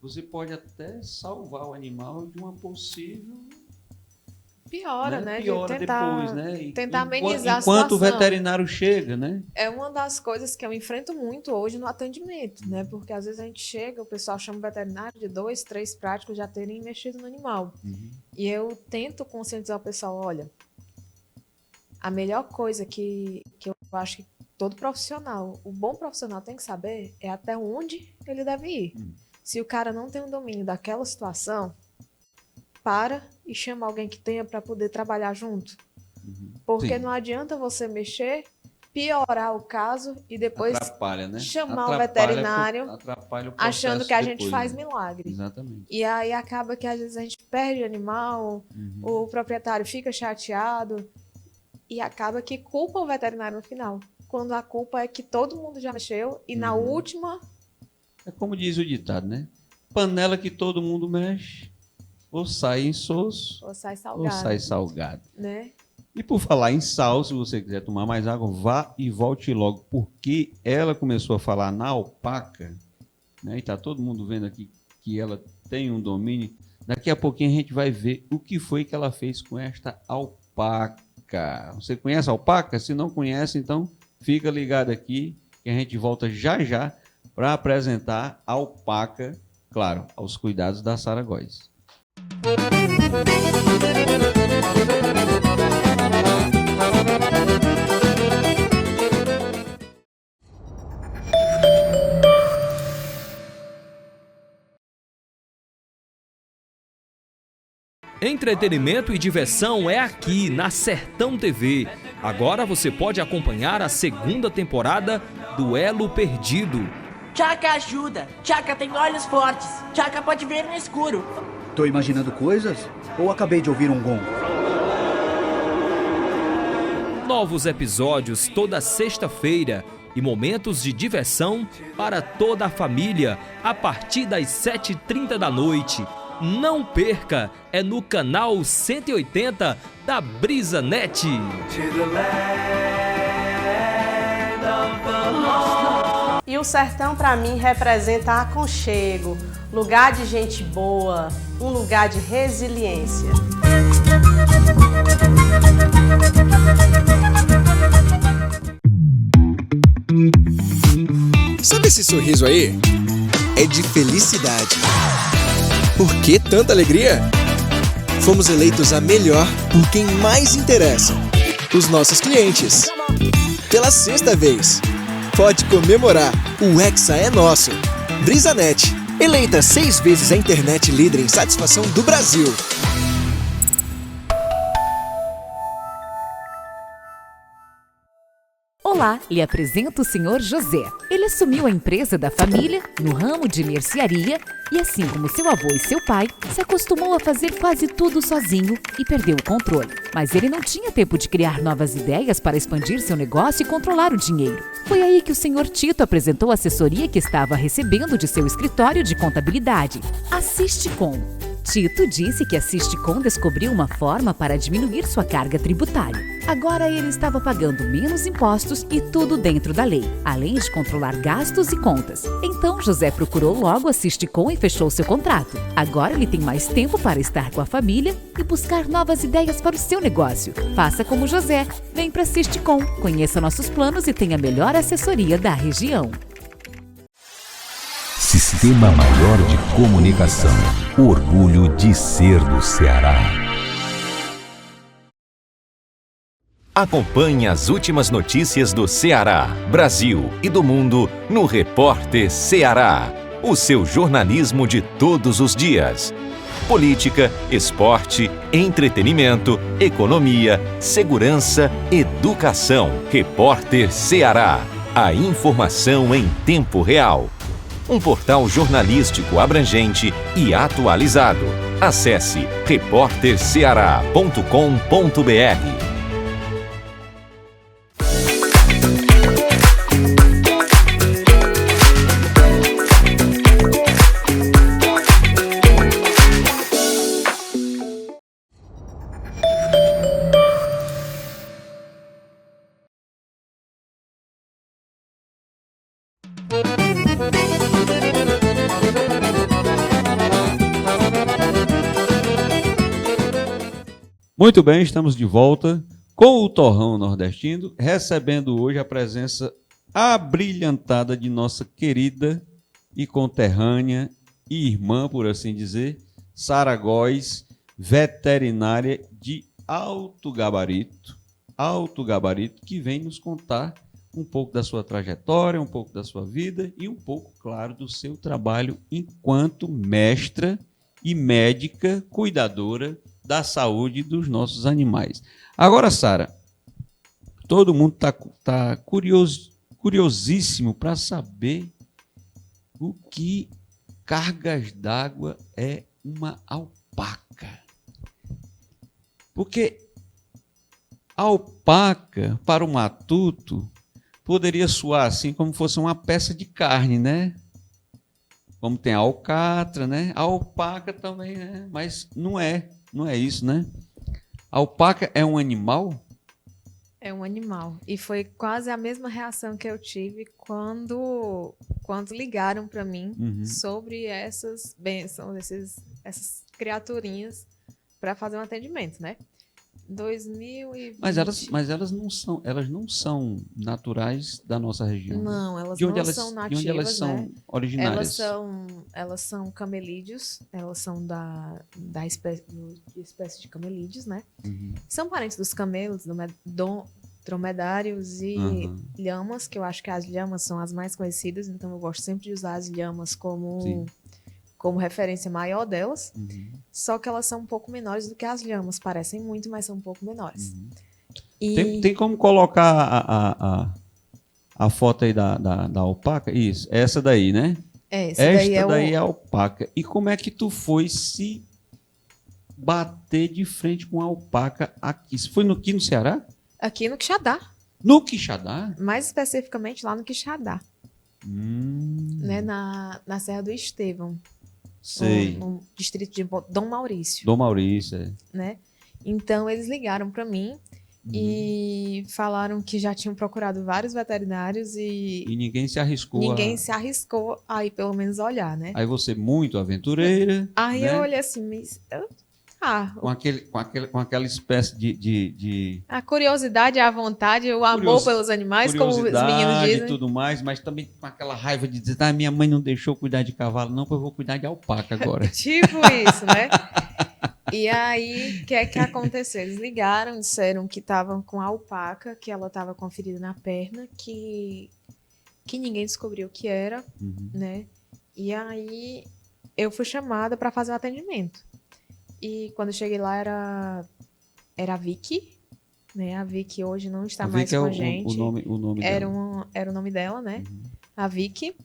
você pode até salvar o animal de uma possível... Piora, né? Piora depois, né? Tentar amenizar a situação. Enquanto o veterinário chega, né? É uma das coisas que eu enfrento muito hoje no atendimento, né? Porque às vezes a gente chega, o pessoal chama o veterinário de 2, 3 práticos já terem mexido no animal. E eu tento conscientizar o pessoal, olha, a melhor coisa que eu acho que todo profissional, o bom profissional tem que saber é até onde ele deve ir. Se o cara não tem um domínio daquela situação, para e chama alguém que tenha para poder trabalhar junto. Porque não adianta você mexer, piorar o caso e depois né? chamar o veterinário o achando que a gente depois, faz né? milagre. Exatamente. E aí acaba que às vezes a gente perde o animal, o proprietário fica chateado e acaba que culpa o veterinário no final. Quando a culpa é que todo mundo já mexeu e na última... É como diz o ditado, né? Panela que todo mundo mexe, ou sai insosso, ou sai salgado. Né? E por falar em sal, se você quiser tomar mais água, vá e volte logo, porque ela começou a falar na alpaca, né? E está todo mundo vendo aqui que ela tem um domínio. Daqui a pouquinho a gente vai ver o que foi que ela fez com esta alpaca. Você conhece a alpaca? Se não conhece, então fica ligado aqui, que a gente volta já já para apresentar a alpaca, claro, aos cuidados da Sara Góes. Entretenimento e diversão é aqui na Sertão TV. Agora você pode acompanhar a segunda temporada do Elo Perdido. Chaka ajuda. Chaka tem olhos fortes. Chaka pode ver no escuro. Tô imaginando coisas ou acabei de ouvir um gongo? Novos episódios toda sexta-feira e momentos de diversão para toda a família a partir das 7h30 da noite. Não perca, é no canal 180 da BrisaNet. E o sertão para mim representa aconchego, lugar de gente boa, um lugar de resiliência. Sabe esse sorriso aí? É de felicidade. Por que tanta alegria? Fomos eleitos a melhor por quem mais interessa, os nossos clientes. Pela 6ª vez. Pode comemorar, o Hexa é nosso. BrisaNet, eleita 6 vezes a internet líder em satisfação do Brasil. Olá, lhe apresento o Sr. José. Ele assumiu a empresa da família no ramo de mercearia e, assim como seu avô e seu pai, se acostumou a fazer quase tudo sozinho e perdeu o controle. Mas ele não tinha tempo de criar novas ideias para expandir seu negócio e controlar o dinheiro. Foi aí que o Sr. Tito apresentou a assessoria que estava recebendo de seu escritório de contabilidade. A Sisticom. Tito disse que a Sisticom descobriu uma forma para diminuir sua carga tributária. Agora ele estava pagando menos impostos e tudo dentro da lei, além de controlar gastos e contas. Então José procurou logo a Sisticom e fechou seu contrato. Agora ele tem mais tempo para estar com a família e buscar novas ideias para o seu negócio. Faça como José, vem para a Sisticom, conheça nossos planos e tenha a melhor assessoria da região. Sistema Maior de Comunicação. Orgulho de ser do Ceará. Acompanhe as últimas notícias do Ceará, Brasil e do mundo no Repórter Ceará. O seu jornalismo de todos os dias. Política, esporte, entretenimento, economia, segurança, educação. Repórter Ceará. A informação em tempo real. Um portal jornalístico abrangente e atualizado. Acesse repórterceará.com.br. Muito bem, estamos de volta com o Torrão Nordestino, recebendo hoje a presença abrilhantada de nossa querida e conterrânea e irmã, por assim dizer, Sara Góes, veterinária de alto gabarito, que vem nos contar um pouco da sua trajetória, um pouco da sua vida e um pouco, claro, do seu trabalho enquanto mestra e médica cuidadora da saúde dos nossos animais. Agora, Sara, todo mundo tá curiosíssimo para saber o que cargas d'água é uma alpaca. Porque alpaca, para o matuto, poderia soar assim como fosse uma peça de carne, né? Como tem a alcatra, né? A alpaca também é, mas não é isso, né? A alpaca é um animal? É um animal. E foi quase a mesma reação que eu tive quando ligaram para mim sobre essas bênçãos, essas criaturinhas para fazer um atendimento, né? 2020. Mas elas não são naturais da nossa região. Não, elas de onde não elas, são nativas, de onde elas são originárias? Elas são camelídeos, elas são da espécie de camelídeos, né? São parentes dos camelos, dromedários e lhamas, que eu acho que as lhamas são as mais conhecidas, então eu gosto sempre de usar as lhamas como referência maior delas, só que elas são um pouco menores do que as lhamas, parecem muito, mas são um pouco menores. E... Tem como colocar a foto aí da alpaca? Isso, essa daí, né? Esta daí é a alpaca. E como é que tu foi se bater de frente com a alpaca aqui? Isso foi aqui no Ceará? Aqui no Quixadá. No Quixadá? Mais especificamente lá no Quixadá. Né? Na Serra do Estevão. Sei. No distrito de Dom Maurício. Dom Maurício, é. Né? Então, eles ligaram para mim e falaram que já tinham procurado vários veterinários e ninguém se arriscou a ir pelo menos olhar, né? Aí você, muito aventureira. Aí né? eu olhei assim, mas... Com aquela espécie de... A curiosidade, a vontade, o amor pelos animais, como os meninos dizem. E tudo mais, mas também com aquela raiva de dizer, minha mãe não deixou cuidar de cavalo, não, pois eu vou cuidar de alpaca agora. Tipo isso, né? E aí, o que é que aconteceu? Eles ligaram, disseram que estavam com a alpaca, que ela estava com a ferida na perna, que ninguém descobriu o que era, né? E aí, eu fui chamada para fazer o atendimento. E quando eu cheguei lá era a Vicky, né? A Vicky hoje não está mais com a gente. O nome dela. Era o nome dela, né? A Vicky.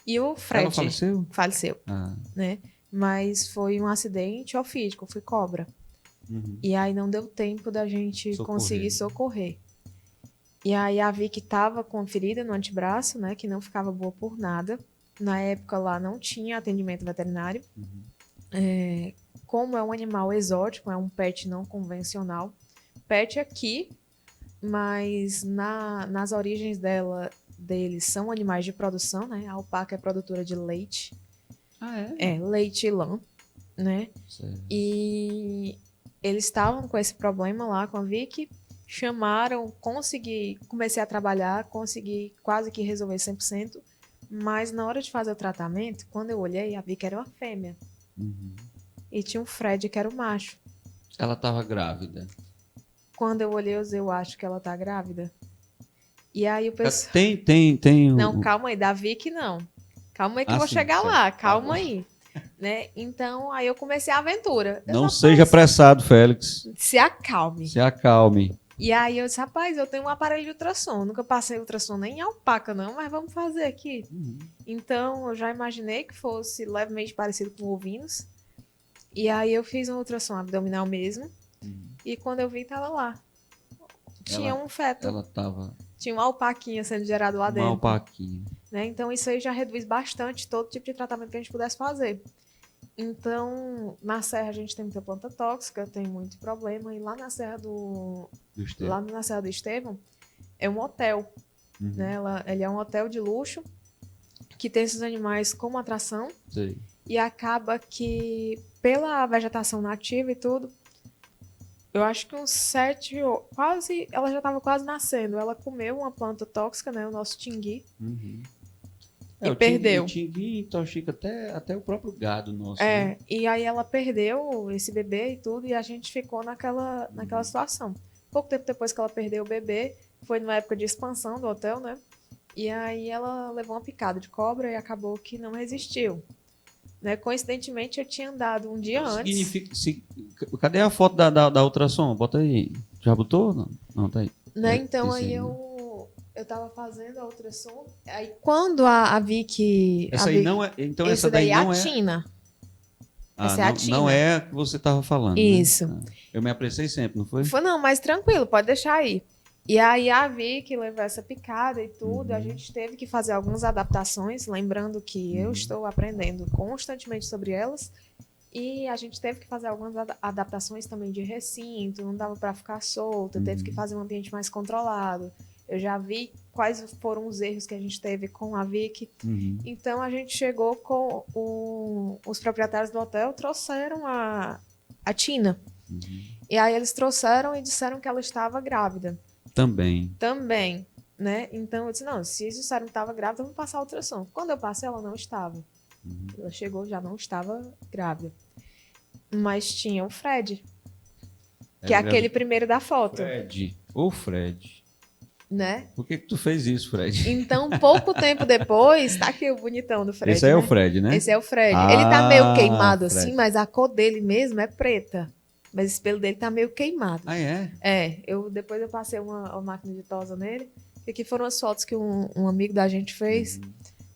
E o Fred. Ela faleceu? Faleceu. Né? Mas foi um acidente ofídico, foi cobra. E aí não deu tempo da gente conseguir socorrer. E aí a Vicky estava com ferida no antebraço, né? Que não ficava boa por nada. Na época lá não tinha atendimento veterinário. como é um animal exótico, é um pet não convencional. Pet aqui, mas nas origens deles são animais de produção, né? A alpaca é produtora de leite. Ah, é? Leite e lã, né? Certo. E eles estavam com esse problema lá com a Vicky, chamaram, comecei a trabalhar, consegui quase que resolver 100%, mas na hora de fazer o tratamento, quando eu olhei, a Vicky era uma fêmea. Uhum. E tinha um Fred, que era o macho. Ela estava grávida. Quando eu olhei, eu acho que ela tá grávida. E aí o pessoal... Tem... Não, calma aí, da Vicky não. Calma aí que eu vou sim, chegar certo. lá, calma Tá aí. Né? Então, aí eu comecei a aventura. Não seja apressado, Félix. Se acalme. Se acalme. E aí eu disse, rapaz, eu tenho um aparelho de ultrassom. Nunca passei ultrassom nem em alpaca, não, mas vamos fazer aqui. Então, eu já imaginei que fosse levemente parecido com ovinos. E aí eu fiz um ultrassom abdominal mesmo. E quando eu vi, tava lá. Tinha um feto. Ela tava... Tinha uma alpaquinha sendo gerado lá dentro. Uma alpaquinha. Né? Então, isso aí já reduz bastante todo tipo de tratamento que a gente pudesse fazer. Então, na Serra a gente tem muita planta tóxica, tem muito problema. E lá na Serra do Estevão é um hotel. Né? Ele é um hotel de luxo que tem esses animais como atração. Sim. E acaba que, pela vegetação nativa e tudo, eu acho que uns 7, quase, ela já estava quase nascendo. Ela comeu uma planta tóxica, né? O nosso tingui. E perdeu. O tingui intoxica até o próprio gado nosso. Né? E aí ela perdeu esse bebê e tudo, e a gente ficou naquela situação. Pouco tempo depois que ela perdeu o bebê, foi numa época de expansão do hotel, né? E aí ela levou uma picada de cobra e acabou que não resistiu. Né? Coincidentemente, eu tinha andado um dia antes. Cadê a foto da ultrassom? Bota aí. Já botou? Não, tá aí. Né? Então aí eu tava fazendo a ultrassom. Aí quando a Vicky... Essa aí não é... Então essa daí é não a é... Tina. Ah, essa é a Tina. Não é a que você tava falando. Isso. Né? Eu me apressei sempre, não foi? Não, mas tranquilo, pode deixar aí. E aí a Vicky levou essa picada e tudo, a gente teve que fazer algumas adaptações, lembrando que eu estou aprendendo constantemente sobre elas, e a gente teve que fazer algumas adaptações também de recinto, não dava para ficar solta, teve que fazer um ambiente mais controlado. Eu já vi quais foram os erros que a gente teve com a Vicky. Então a gente chegou com os proprietários do hotel, trouxeram a Tina. E aí eles trouxeram e disseram que ela estava grávida. Também, né? Então eu disse, não, se eles disseram que estava grávida, vamos passar a ultrassom. Quando eu passei, ela não estava. Ela chegou, já não estava grávida. Mas tinha o Fred, que é aquele primeiro da foto. Fred. Né? Por que tu fez isso, Fred? Então, pouco tempo depois, tá aqui o bonitão do Fred. Esse aí é o Fred, né? Esse é o Fred. Ele tá meio queimado assim, mas a cor dele mesmo é preta. Mas o pelo dele tá meio queimado. Ah, é? Depois eu passei uma máquina de tosa nele. E aqui foram as fotos que um amigo da gente fez.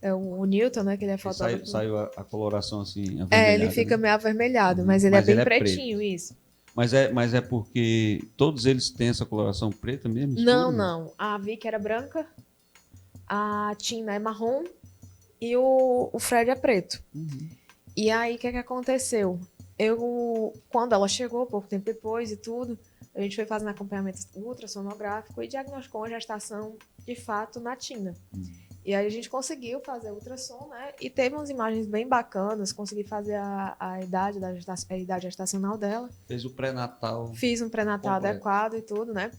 O Newton, né? Que ele é fotógrafo. Saiu a coloração assim, avermelhada. Ele fica meio avermelhado, mas ele é bem pretinho, isso. Mas é porque todos eles têm essa coloração preta mesmo? Não. A Vicky era branca, a Tina é marrom e o Fred é preto. E aí, o que aconteceu? Quando ela chegou, pouco tempo depois e tudo, a gente foi fazendo acompanhamento ultrassonográfico e diagnosticou uma gestação, de fato, na Tina. E aí a gente conseguiu fazer ultrassom, né? E teve umas imagens bem bacanas, consegui fazer a idade gestacional dela. Fez o pré-natal. Fiz um pré-natal adequado e tudo, né?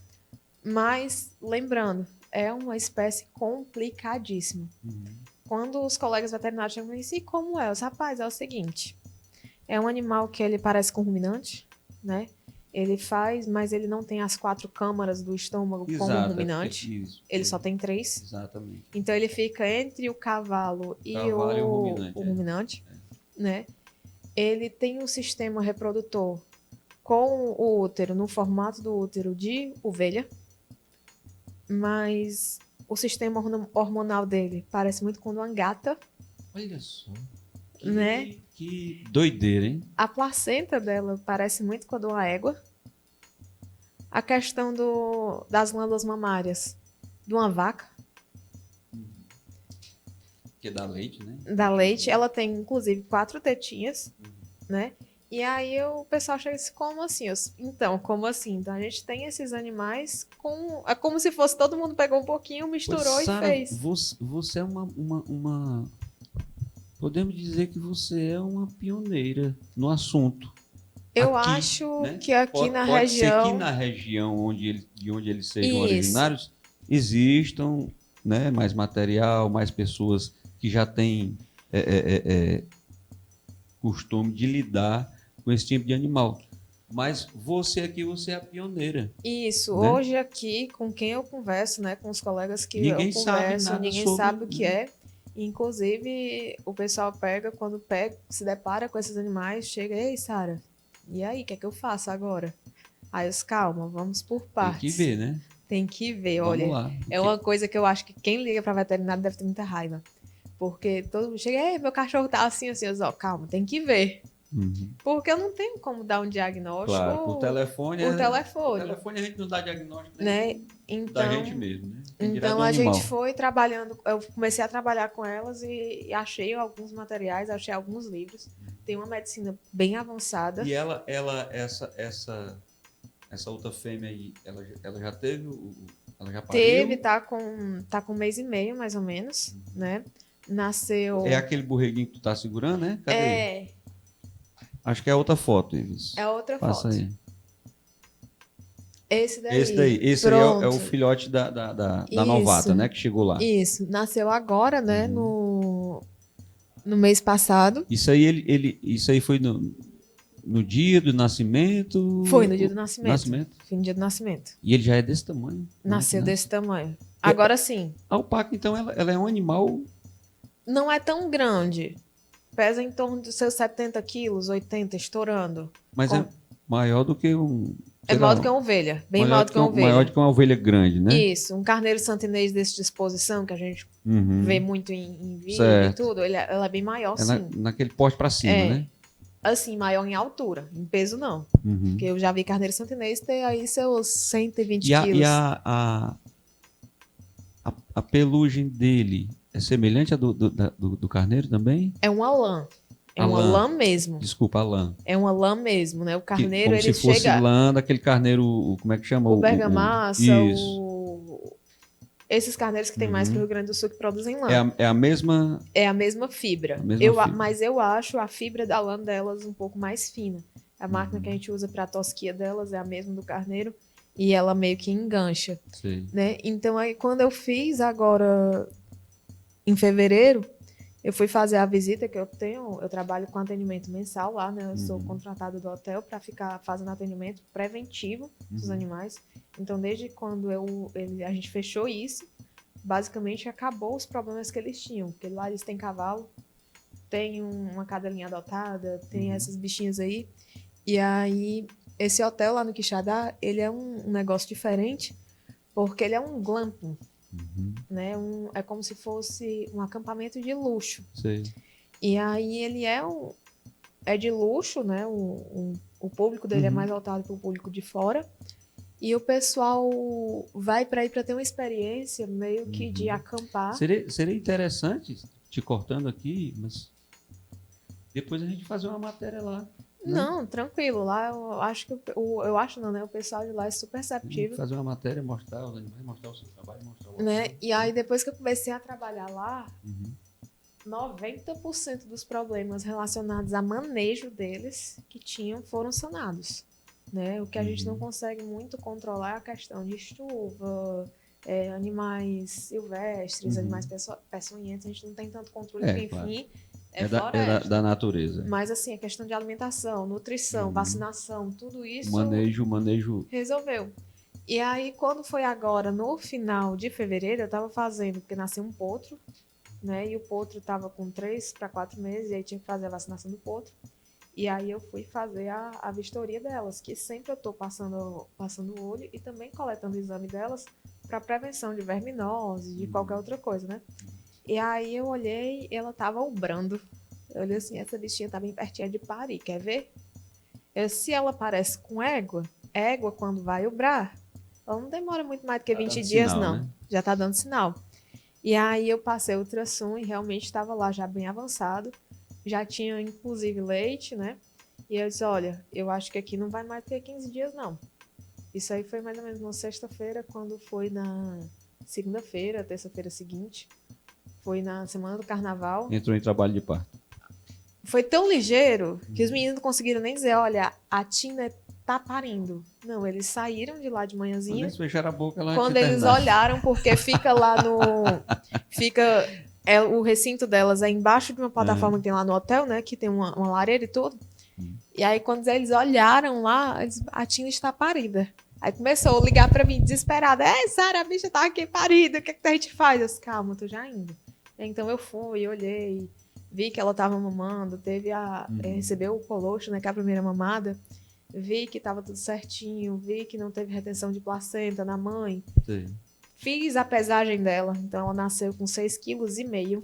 Mas, lembrando, é uma espécie complicadíssima. Quando os colegas veterinários chegam e dizem, como é? Rapaz, é o seguinte... É um animal que ele parece com ruminante, né? Ele faz, mas ele não tem as 4 câmaras do estômago como um ruminante. Ele só tem 3. Exatamente. Então ele fica entre o cavalo e o ruminante, né? Ele tem um sistema reprodutor com o útero no formato do útero de ovelha, mas o sistema hormonal dele parece muito com o de uma gata. Olha só. Né? Que doideira, hein? A placenta dela parece muito com a de uma égua. A questão das glândulas mamárias de uma vaca. Que dá leite, né? Dá leite. Ela tem, inclusive, 4 tetinhas, né? E aí o pessoal chega assim, como assim? Então, como assim? Então a gente tem esses animais é como se fosse todo mundo pegou um pouquinho, misturou Pois, e Sara, fez. Você é uma. Podemos dizer que você é uma pioneira no assunto. Eu Aqui, acho né? que aqui na pode região... ser que na região de onde eles sejam Isso. originários existam, né, mais material, mais pessoas que já têm costume de lidar com esse tipo de animal. Mas você aqui, você é a pioneira. Isso, né? hoje aqui, com quem eu converso, né, com os colegas que Ninguém eu sabe converso, nada ninguém sobre, sabe o que né? é. Inclusive, o pessoal quando se depara com esses animais, chega, ei, Sara, e aí, o que é que eu faço agora? Aí calma, vamos por partes. Tem que ver, né? Tem que ver, Vamos olha. lá. É uma coisa que eu acho que quem liga para veterinário deve ter muita raiva. Porque todo mundo chega, ei, meu cachorro tá assim, assim, calma, tem que ver. Uhum. Porque eu não tenho como dar um diagnóstico. Claro, por telefone. Por telefone. Por telefone a gente não dá diagnóstico né? Então, da gente mesmo, né? Tem direto então do a animal. gente foi trabalhando, eu comecei a trabalhar com elas e achei alguns materiais, achei alguns livros. Tem uma medicina bem avançada. E essa outra fêmea aí, ela já teve ela já pariu? Teve, tá com 1 mês e meio, mais ou menos, né? Nasceu... É aquele borreguinho que tu tá segurando, né? Cadê? É. Acho que é outra foto, Ives. É outra Passa foto. aí. Esse daí. Esse aí é o filhote da novata, né? Que chegou lá. Isso. Nasceu agora, né? No mês passado. Isso aí, isso aí foi no dia do nascimento? Foi no dia do nascimento. Foi no dia do nascimento. E ele já é desse tamanho? Nasceu desse tamanho. Agora sim. A alpaca, então, ela é um animal... Não é tão grande. Pesa em torno dos seus 70 quilos, 80, estourando. Mas é maior do que um... É maior do que uma ovelha. Bem maior do que uma ovelha. Maior do que uma ovelha grande, né? Isso. Um carneiro santinês desse de exposição, que a gente vê muito em vídeo e tudo, ela é bem maior, sim. Naquele porte pra cima, né? Assim, maior em altura. Em peso, não. Porque eu já vi carneiro santinês ter aí seus 120 quilos. E a pelugem dele é semelhante à do carneiro também? É uma lã. É uma lã mesmo. Desculpa, a lã. É uma lã mesmo, né? O carneiro, como ele se fosse chega... lã daquele carneiro, como é que chama? O bergamassa, Isso. Esses carneiros que tem mais pro Rio Grande do Sul que produzem lã. É a mesma... É a mesma fibra. Fibra. Mas eu acho a fibra da lã delas um pouco mais fina. A máquina que a gente usa para tosquia delas é a mesma do carneiro e ela meio que engancha. Sim. Né? Então aí quando eu fiz agora em fevereiro, eu fui fazer a visita que eu trabalho com atendimento mensal lá, né? Eu sou contratada do hotel para ficar fazendo atendimento preventivo dos animais. Então, desde quando a gente fechou isso, basicamente acabou os problemas que eles tinham. Porque lá eles têm cavalo, tem uma cadelinha adotada, tem essas bichinhas aí. E aí, esse hotel lá no Quixadá, ele é um negócio diferente, porque ele é um glamping. Né? É como se fosse um acampamento de luxo. Sei. E aí ele é de luxo, né? O público dele é mais voltado para o público de fora. E o pessoal vai para ir para ter uma experiência meio que de acampar. Seria interessante, te cortando aqui, mas depois a gente fazer uma matéria lá. Não, tranquilo. Lá eu acho que o pessoal de lá é super receptivo. Fazer uma matéria, mostrar os animais, mostrar o seu trabalho, mostrar o né? E aí depois que eu comecei a trabalhar lá, 90% dos problemas relacionados a manejo deles que tinham foram sanados. Né? O que a gente não consegue muito controlar é a questão de chuva, animais silvestres, animais peçonhentos, a gente não tem tanto controle, porque, enfim, floresta. Da natureza. Mas assim, a questão de alimentação, nutrição, vacinação, tudo isso... Manejo... Resolveu. E aí, quando foi agora, no final de fevereiro, eu estava fazendo, porque nasceu um potro, né? E o potro estava com 3 para 4 meses, e aí tinha que fazer a vacinação do potro. E aí eu fui fazer a vistoria delas, que sempre eu estou passando o olho e também coletando o exame delas para prevenção de verminose, de qualquer outra coisa, né? E aí eu olhei e ela tava ubrando. Eu olhei assim, essa bichinha tá bem pertinho de parir, quer ver? Se ela parece com égua quando vai ubrar, ela não demora muito mais do que 20 dias, sinal, não. Né? Já tá dando sinal. E aí eu passei o ultrassom e realmente estava lá já bem avançado. Já tinha, inclusive, leite, né? E eu disse, olha, eu acho que aqui não vai mais ter 15 dias, não. Isso aí foi mais ou menos na sexta-feira, quando foi na segunda-feira, terça-feira seguinte. Foi na semana do carnaval. Entrou em trabalho de parto. Foi tão ligeiro que os meninos não conseguiram nem dizer, olha, a Tina tá parindo. Não, eles saíram de lá de manhãzinha. Quando eles fecharam a boca, ela quando eles olharam, porque fica lá no... o recinto delas é embaixo de uma plataforma que tem lá no hotel, né? Que tem uma lareira e tudo. E aí, quando eles olharam lá, a Tina está parida. Aí começou a ligar pra mim, desesperada. Sara, a bicha tá aqui parida, o que a gente faz? Eu disse, calma, tô já indo. Então eu fui, olhei, vi que ela tava mamando, recebeu o colostro, né, que é a primeira mamada. Vi que tava tudo certinho, vi que não teve retenção de placenta na mãe. Sim. Fiz a pesagem dela, então ela nasceu com 6,5 kg.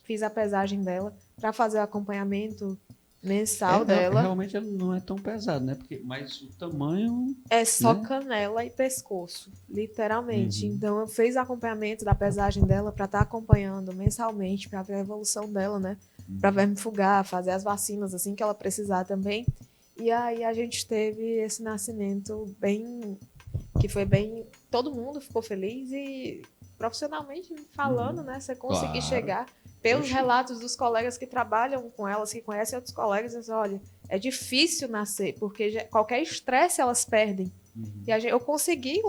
Fiz a pesagem dela para fazer o acompanhamento mensal dela. Realmente ela não é tão pesado, né? Mas o tamanho... É só canela e pescoço, literalmente. Então eu fiz o acompanhamento da pesagem dela para estar acompanhando mensalmente, para ver a evolução dela, né? Para vermifugar, fazer as vacinas assim que ela precisar também. E aí a gente teve esse nascimento que foi bem... Todo mundo ficou feliz e profissionalmente falando, né? Você conseguir chegar... Pelos relatos dos colegas que trabalham com elas, que conhecem outros colegas, eles dizem, olha, é difícil nascer, porque qualquer estresse elas perdem. E eu consegui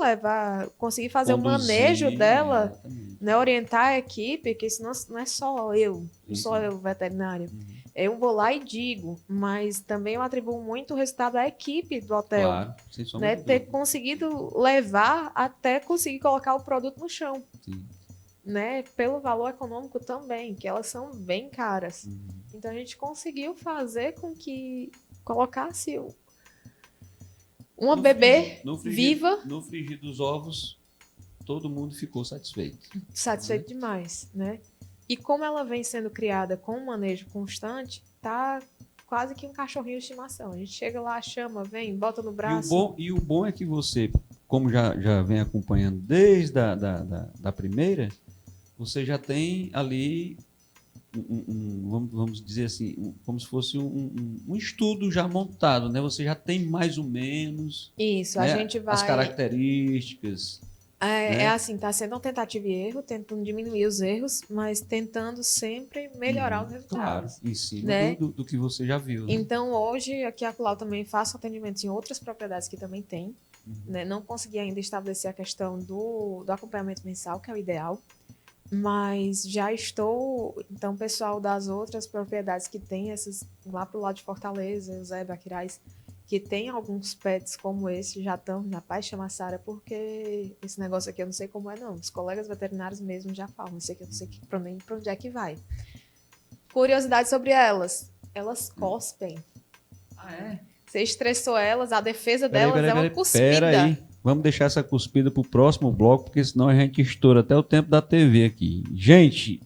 fazer o manejo dela, né, orientar a equipe, que isso não é só eu, não sou eu veterinária. Eu vou lá e digo, mas também eu atribuo muito o resultado à equipe do hotel. Claro, sem sombra né, de ter dúvida. conseguido levar até conseguir colocar o produto no chão. Sim. Né, pelo valor econômico também, que elas são bem caras. Então a gente conseguiu fazer com que colocasse uma bebê viva. No frigir dos ovos, todo mundo ficou satisfeito. Satisfeito demais, né? E como ela vem sendo criada com um manejo constante, tá quase que um cachorrinho de estimação. A gente chega lá, chama, vem, bota no braço. E o bom é que você, como já vem acompanhando desde da primeira, você já tem ali, vamos dizer assim, como se fosse um estudo já montado, né? Você já tem mais ou menos... Isso, né, a gente vai... as características. É assim, tá sendo uma tentativa e erro, tentando diminuir os erros, mas tentando sempre melhorar os resultados. Claro, em cima né? do que você já viu. Né? Então, hoje, aqui a Colau também faço atendimentos em outras propriedades que também tem. Né? Não consegui ainda estabelecer a questão do acompanhamento mensal, que é o ideal. Mas já estou, então, pessoal das outras propriedades que tem essas, lá pro lado de Fortaleza, Eusébio, Aquiraz, que tem alguns pets como esse, já estão, rapaz, chama a Sara, porque esse negócio aqui eu não sei como é, não. Os colegas veterinários mesmo já falam, isso aqui eu não sei nem pra onde é que vai. Curiosidade sobre elas cospem. Ah, é? Você estressou elas, a defesa delas é uma cuspida. Pera aí. Vamos deixar essa cuspida para o próximo bloco, porque senão a gente estoura até o tempo da TV aqui. Gente,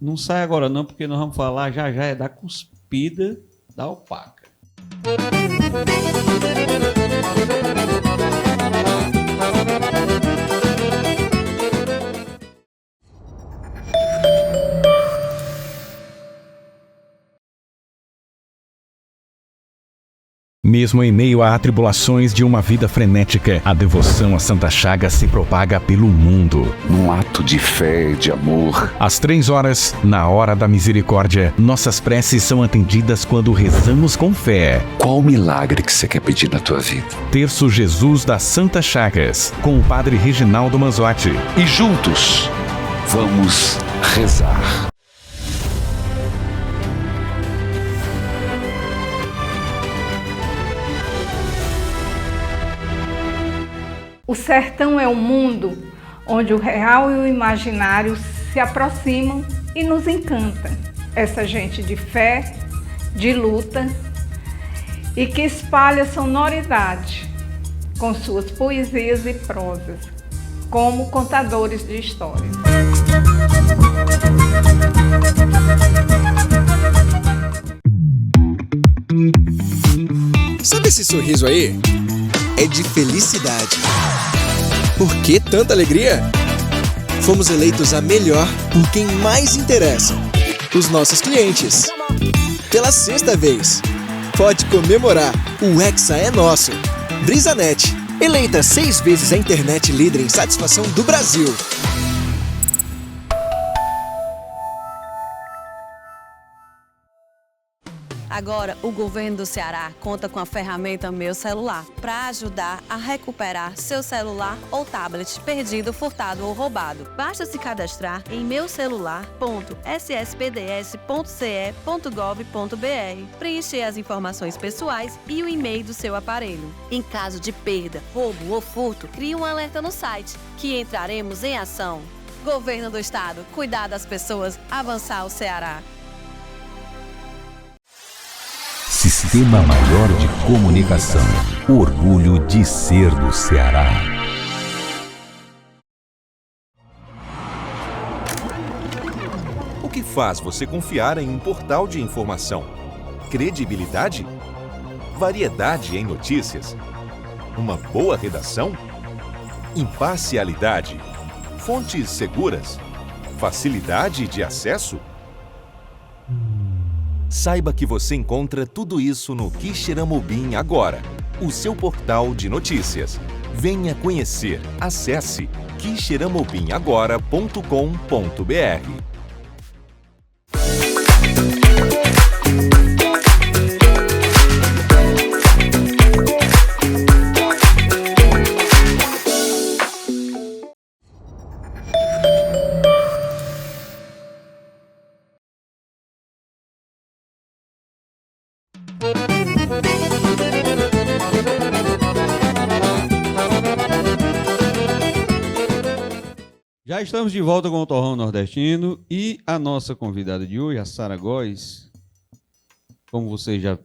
não sai agora não, porque nós vamos falar já é da cuspida da alpaca. Mesmo em meio a atribulações de uma vida frenética, a devoção a Santa Chaga se propaga pelo mundo. Num ato de fé e de amor. Às 3 horas, na hora da misericórdia, nossas preces são atendidas quando rezamos com fé. Qual o milagre que você quer pedir na tua vida? Terço Jesus das Santas Chagas, com o Padre Reginaldo Manzotti. E juntos, vamos rezar. O sertão é um mundo onde o real e o imaginário se aproximam e nos encanta. Essa gente de fé, de luta e que espalha sonoridade com suas poesias e prosas, como contadores de histórias. Sabe esse sorriso aí? É de felicidade. Por que tanta alegria? Fomos eleitos a melhor por quem mais interessa, os nossos clientes. Pela 6ª vez. pode comemorar. O Hexa é nosso. BrisaNet, eleita 6 vezes a internet líder em satisfação do Brasil. Agora, o governo do Ceará conta com a ferramenta Meu Celular para ajudar a recuperar seu celular ou tablet perdido, furtado ou roubado. Basta se cadastrar em meucelular.sspds.ce.gov.br, preencher as informações pessoais e o e-mail do seu aparelho. Em caso de perda, roubo ou furto, crie um alerta no site, que entraremos em ação. Governo do Estado, cuidar das pessoas, avançar o Ceará. Sistema Maior de Comunicação. O orgulho de ser do Ceará. O que faz você confiar em um portal de informação? Credibilidade? Variedade em notícias? Uma boa redação? Imparcialidade? Fontes seguras? Facilidade de acesso? Saiba que você encontra tudo isso no Quixeramobim agora, o seu portal de notícias. Venha conhecer. Acesse quixeramobimagora.com.br. Já estamos de volta com o Torrão Nordestino e a nossa convidada de hoje, a Sara Góes, como vocês já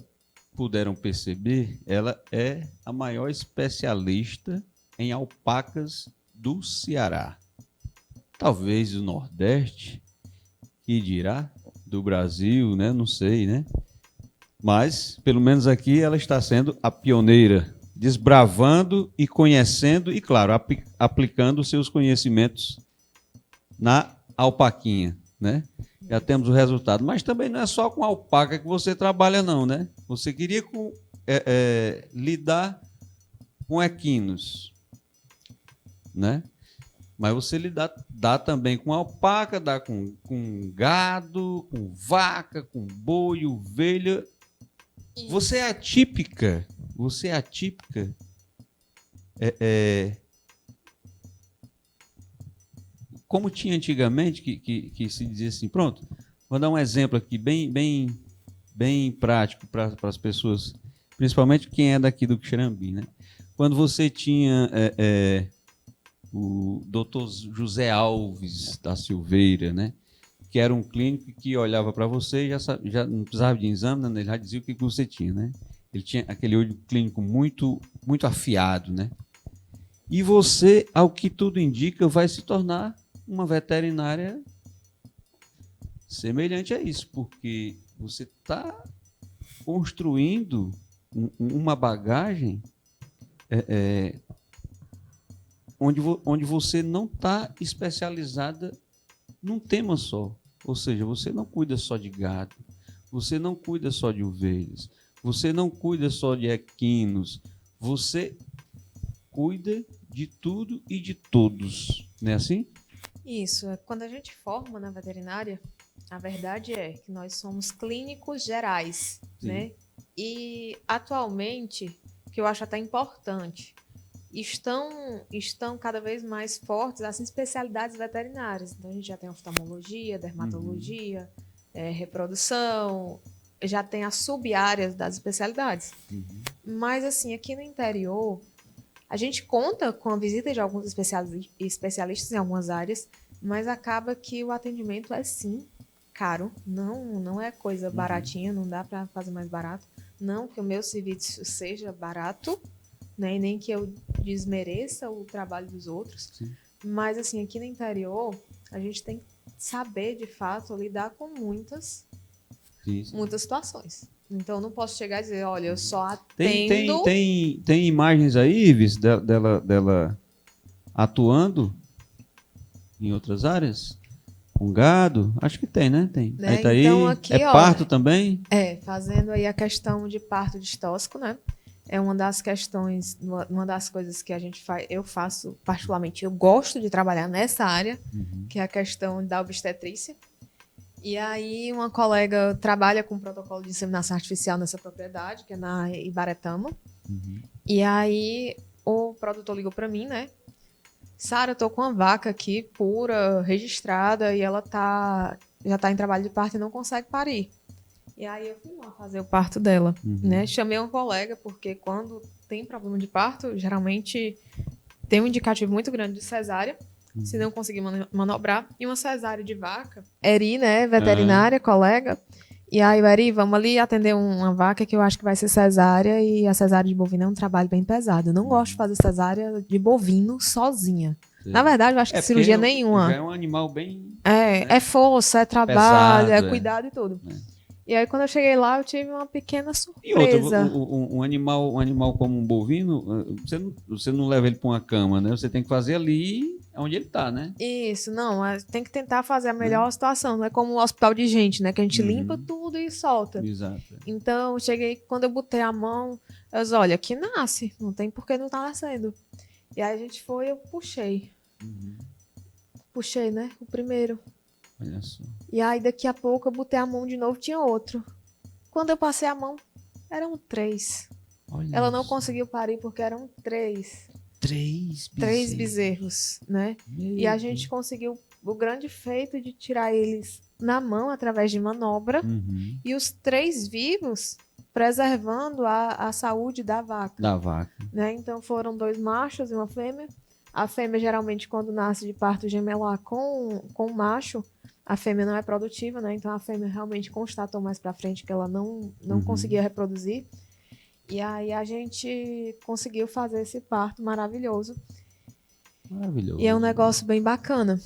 puderam perceber, ela é a maior especialista em alpacas do Ceará. Talvez do Nordeste, que dirá, do Brasil, né? Não sei, né? Mas, pelo menos aqui, ela está sendo a pioneira, desbravando e conhecendo e, claro, aplicando seus conhecimentos na alpaquinha, né? Já temos o resultado. Mas também não é só com alpaca que você trabalha, não, né? Você queria lidar com equinos, né? Mas você dá também com alpaca, dá com gado, com vaca, com boi, ovelha. Você é atípica. Como tinha antigamente, que se dizia assim, pronto, vou dar um exemplo aqui bem prático para as pessoas, principalmente quem é daqui do Quixeramobim, né? Quando você tinha o Dr. José Alves da Silveira, né? Que era um clínico que olhava para você e já não precisava de exame, né? Ele já dizia o que você tinha, né? Ele tinha aquele olho clínico muito afiado, né? E você, ao que tudo indica, vai se tornar uma veterinária semelhante a isso, porque você está construindo uma bagagem onde você não está especializada num tema só. Ou seja, você não cuida só de gado, você não cuida só de ovelhas, você não cuida só de equinos, você cuida de tudo e de todos, não é assim? Isso, quando a gente forma na veterinária, a verdade é que nós somos clínicos gerais, sim, né? E atualmente, que eu acho até importante, estão cada vez mais fortes as especialidades veterinárias. Então a gente já tem oftalmologia, dermatologia, reprodução, já tem as sub-áreas das especialidades. Mas assim, aqui no interior, a gente conta com a visita de alguns especialistas em algumas áreas, mas acaba que o atendimento é sim caro, não é coisa baratinha, não dá para fazer mais barato. Não que o meu serviço seja barato, né, nem que eu desmereça o trabalho dos outros, sim, mas assim, aqui no interior, a gente tem que saber, de fato, lidar com muitas situações. Então, eu não posso chegar e dizer, olha, eu só atendo... Tem imagens aí, Ives, dela atuando em outras áreas? Com gado? Acho que tem, né? Tem. Né? Aí tá aí. Então, aqui, É ó, parto também? Fazendo aí a questão de parto distóxico, né? É uma das questões, uma das coisas que a gente faz, eu faço particularmente, eu gosto de trabalhar nessa área, que é a questão da obstetrícia. E aí uma colega trabalha com protocolo de inseminação artificial nessa propriedade, que é na Ibaretama. E aí o produtor ligou para mim, né? Sara, eu tô com uma vaca aqui, pura, registrada, e ela já tá em trabalho de parto e não consegue parir. E aí eu fui lá fazer o parto dela, né? Chamei uma colega, porque quando tem problema de parto, geralmente tem um indicativo muito grande de cesárea, se não conseguir manobrar. E uma cesárea de vaca, Eri, né, veterinária, colega. E aí, Eri, vamos ali atender uma vaca que eu acho que vai ser cesárea, e a cesárea de bovino é um trabalho bem pesado. Eu não gosto de fazer cesárea de bovino sozinha. Na verdade, eu acho que cirurgia nenhuma. Já é um animal bem... É força, é trabalho, pesado, cuidado e tudo. E aí, quando eu cheguei lá, eu tive uma pequena surpresa. E outra, um animal como um bovino, você não leva ele para uma cama, né? Você tem que fazer ali onde ele está, né? Isso, não. Tem que tentar fazer a melhor situação. Não é como um hospital de gente, né? Que a gente limpa tudo e solta. Exato. Então, eu cheguei, quando eu botei a mão, eu disse, olha, aqui nasce. Não tem por que não tá nascendo. E aí a gente foi, eu puxei. Puxei, né? O primeiro. Olha só. E aí, daqui a pouco, eu botei a mão de novo, tinha outro. Quando eu passei a mão, eram 3. Olha Ela não isso. conseguiu parir porque eram 3. 3 bezerros, né? E a gente conseguiu o grande feito de tirar eles na mão, através de manobra. E os 3 vivos, preservando a saúde da vaca. Né? Então, foram 2 machos e uma fêmea. A fêmea, geralmente, quando nasce de parto gemelar com o macho, a fêmea não é produtiva, né? Então a fêmea realmente constatou mais pra frente que ela não conseguia reproduzir. E aí a gente conseguiu fazer esse parto maravilhoso. Maravilhoso. E é um negócio bem bacana.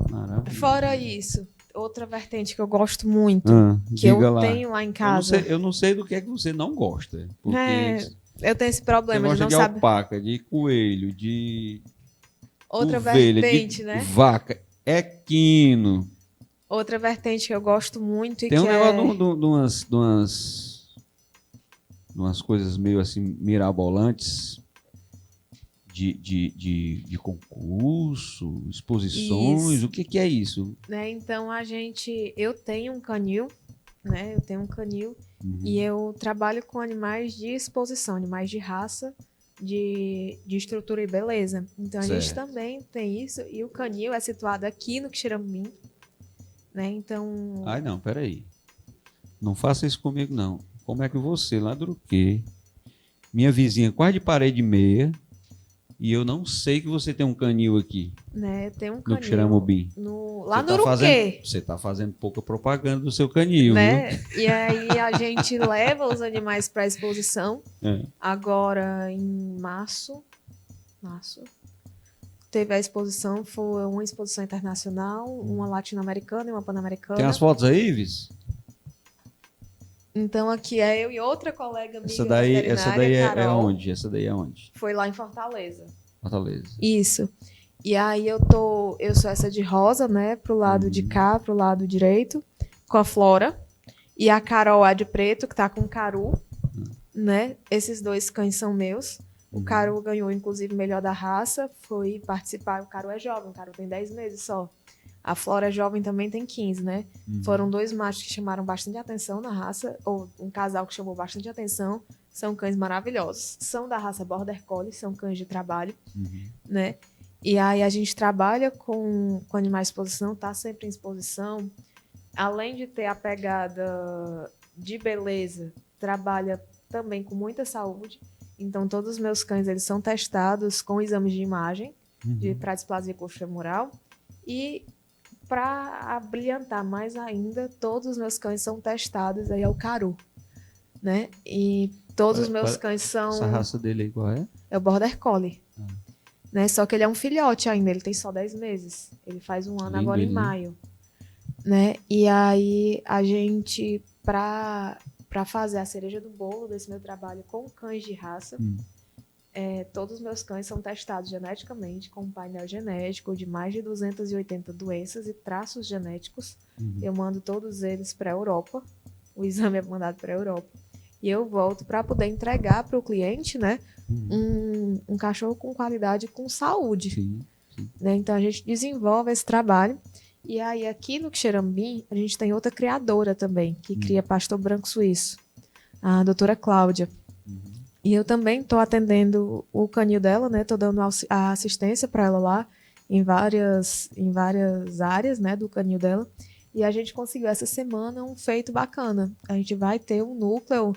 Maravilhoso. Fora isso, outra vertente que eu gosto muito, que diga eu lá. tenho lá em casa. Eu não sei do que é que você não gosta. Porque eu tenho esse problema você de não gosta de saber. alpaca, de coelho, de Outra ovelha, vertente, de né? vaca, equino. Outra vertente que eu gosto muito e Tem um que negócio de umas coisas meio assim mirabolantes de concurso, exposições. Isso. O que é isso? né? Então eu tenho um canil, né? Eu tenho um canil e eu trabalho com animais de exposição, animais de raça, de estrutura e beleza. Então a gente também tem isso, e o canil é situado aqui no Quixeramobim, né? Então... Ai, não, peraí. Não faça isso comigo, não. Como é que você, lá do Uruquê, minha vizinha quase de parede meia, e eu não sei que você tem um canil aqui. Né? Tem um No canil Quixeramobim. Lá no Uruquê. Você tá fazendo pouca propaganda do seu canil, né? viu? E aí a gente leva os animais para exposição. Agora em março teve a exposição, foi uma exposição internacional, uma latino-americana e uma pan-americana. Tem as fotos aí, Ives? Então aqui é eu e outra colega amiga Essa daí é Carol. onde? Essa daí é onde? Foi lá em Fortaleza. Fortaleza. Isso. E aí eu sou essa de rosa, né, pro lado de cá, pro lado direito, com a Flora. E a Carol, a de preto, que tá com o Caru, né? Esses 2 cães são meus. O Caru ganhou, inclusive, melhor da raça, foi participar. O Caru é jovem, o Caru tem 10 meses só. A Flora é jovem, também tem 15, né? Foram 2 machos que chamaram bastante atenção na raça, ou um casal que chamou bastante atenção. São cães maravilhosos. São da raça Border Collie, são cães de trabalho, né? E aí a gente trabalha com animais de exposição, tá sempre em exposição. Além de ter a pegada de beleza, trabalha também com muita saúde. Então todos os meus cães, eles são testados com exames de imagem para displasia coxofemoral. E para abrilhantar mais ainda, todos os meus cães são testados aí ao Caru, né? E todos os meus cães são... Essa raça dele aí, qual é? É o Border Collie. Né? Só que ele é um filhote ainda, ele tem só 10 meses. Ele faz 1 ano agora em maio. Né? E aí a gente, para fazer a cereja do bolo desse meu trabalho com cães de raça, Todos os meus cães são testados geneticamente com um painel genético de mais de 280 doenças e traços genéticos. Eu mando todos eles para a Europa. O exame é mandado para a Europa. E eu volto para poder entregar para o cliente, né, um cachorro com qualidade, com saúde. Sim. Né? Então, a gente desenvolve esse trabalho. E aí, aqui no Xerambim, a gente tem outra criadora também, que cria pastor branco suíço, a doutora Cláudia. E eu também estou atendendo o canil dela, né? Estou dando a assistência para ela lá em várias áreas, né, do canil dela. E a gente conseguiu essa semana um feito bacana. A gente vai ter um núcleo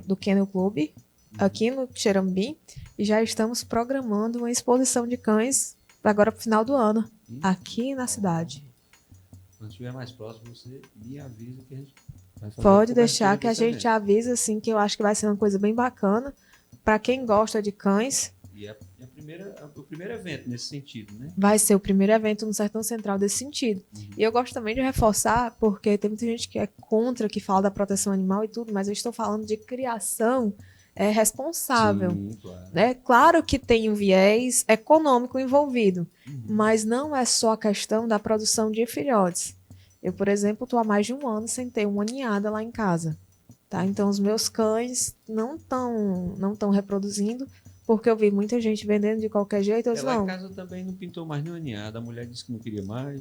do Kennel Club aqui no Xerambim e já estamos programando uma exposição de cães agora para o final do ano, aqui na cidade. Quando estiver mais próximo, você me avisa que a gente vai fazer. Pode deixar que a gente avisa, assim, que eu acho que vai ser uma coisa bem bacana para quem gosta de cães. E é o primeiro evento nesse sentido, né? Vai ser o primeiro evento no Sertão Central desse sentido. E eu gosto também de reforçar, porque tem muita gente que é contra, que fala da proteção animal e tudo, mas eu estou falando de criação responsável. Sim, claro. Né? Claro que tem um viés econômico envolvido, mas não é só a questão da produção de filhotes. Eu, por exemplo, estou há mais de um ano sem ter uma ninhada lá em casa. Tá? Então, os meus cães não estão reproduzindo, porque eu vi muita gente vendendo de qualquer jeito. Eu disse, Lá não. em casa também não pintou mais nenhuma ninhada. A mulher disse que não queria mais.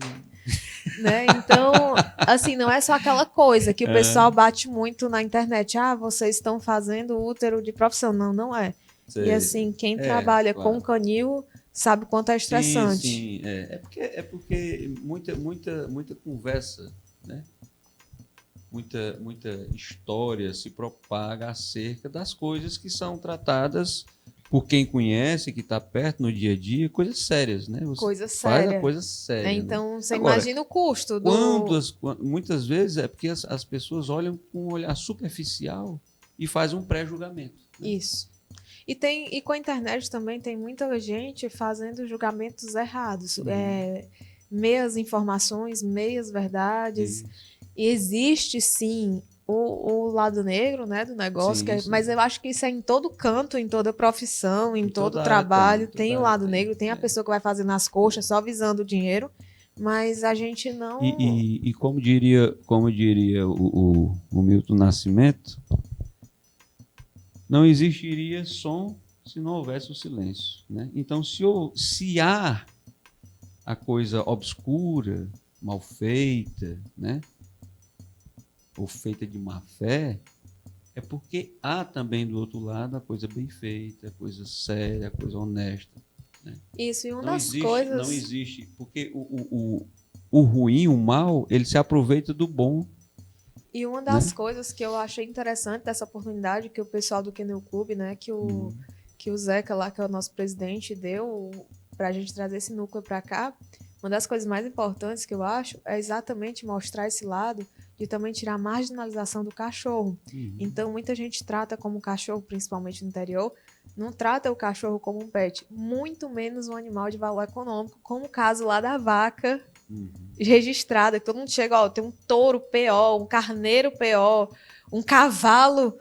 Né? Então, assim, não é só aquela coisa que o pessoal bate muito na internet. Ah, vocês estão fazendo útero de profissão. Não, não é. Sei. E assim, quem trabalha claro. com canil sabe quanto é estressante. Sim. É porque muita conversa, né? Muita história se propaga acerca das coisas que são tratadas por quem conhece, que está perto no dia a dia, coisas sérias, né? Você coisa faz séria. a coisa séria. Então, né? você Agora, imagina o custo do... muitas vezes é porque as pessoas olham com um olhar superficial e fazem um pré-julgamento. Né? Isso. E com a internet também tem muita gente fazendo julgamentos errados. Meias informações, meias verdades. Isso. E existe, sim, o lado negro, né, do negócio, Sim. Mas eu acho que isso é em todo canto, em toda profissão, em todo toda trabalho. área Tem o lado negro, tem a pessoa que vai fazer nas coxas só visando o dinheiro, mas a gente não... E como diria o Milton Nascimento, não existiria som se não houvesse o silêncio. Né? Então, se há a coisa obscura, mal feita, né? Ou feita de má fé, é porque há também do outro lado a coisa bem feita, a coisa séria, a coisa honesta. Né? Isso, e uma das coisas... Não existe, porque o ruim, o mal, ele se aproveita do bom. E uma das coisas que eu achei interessante dessa oportunidade que o pessoal do Kennel Club, né, que o Zeca lá, que é o nosso presidente, deu para a gente trazer esse núcleo para cá, uma das coisas mais importantes que eu acho é exatamente mostrar esse lado de também tirar a marginalização do cachorro. Então, muita gente trata como cachorro, principalmente no interior, não trata o cachorro como um pet, muito menos um animal de valor econômico, como o caso lá da vaca registrada, que todo mundo chega, tem um touro PO, um carneiro PO, um cavalo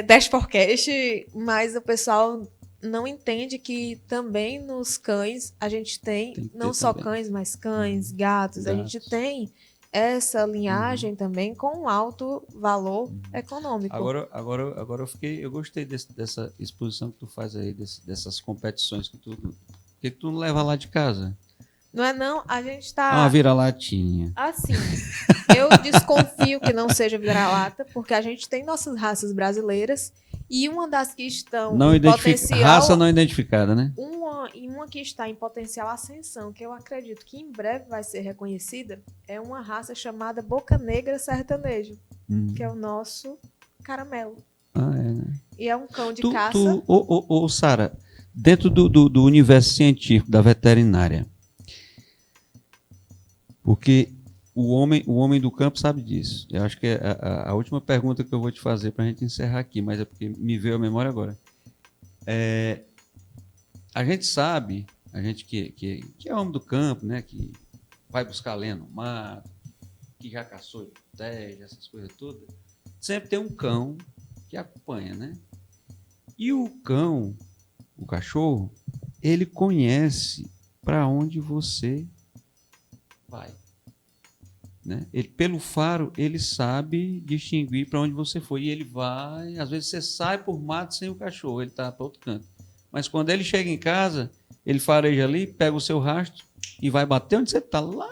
10 por cash, mas o pessoal não entende que também nos cães a gente tem não só também cães, mas cães, gatos. A gente tem essa linhagem também com um alto valor econômico. Agora eu gostei dessa exposição que tu faz aí, dessas competições que tu não leva lá de casa. Não é não, a gente tá... Uma vira-latinha. Assim, eu desconfio que não seja vira-lata, porque a gente tem nossas raças brasileiras e uma das que estão em potencial... Raça não identificada, né? Uma que está em potencial ascensão, que eu acredito que em breve vai ser reconhecida, é uma raça chamada Boca Negra Sertanejo, que é o nosso caramelo. Né? E é um cão de caça... Sara, dentro do universo científico, da veterinária, porque o homem do campo sabe disso. Eu acho que é a última pergunta que eu vou te fazer para a gente encerrar aqui, mas é porque me veio a memória agora. A gente sabe, a gente que é homem do campo, né, que vai buscar lenha no mato, que já caçou de terra, essas coisas todas, sempre tem um cão que acompanha, né? E o cão, o cachorro, ele conhece para onde você vai. Né? Pelo faro, ele sabe distinguir para onde você foi. E ele vai. Às vezes você sai por mato sem o cachorro, ele está para outro canto. Mas quando ele chega em casa, ele fareja ali, pega o seu rastro e vai bater onde você está, lá.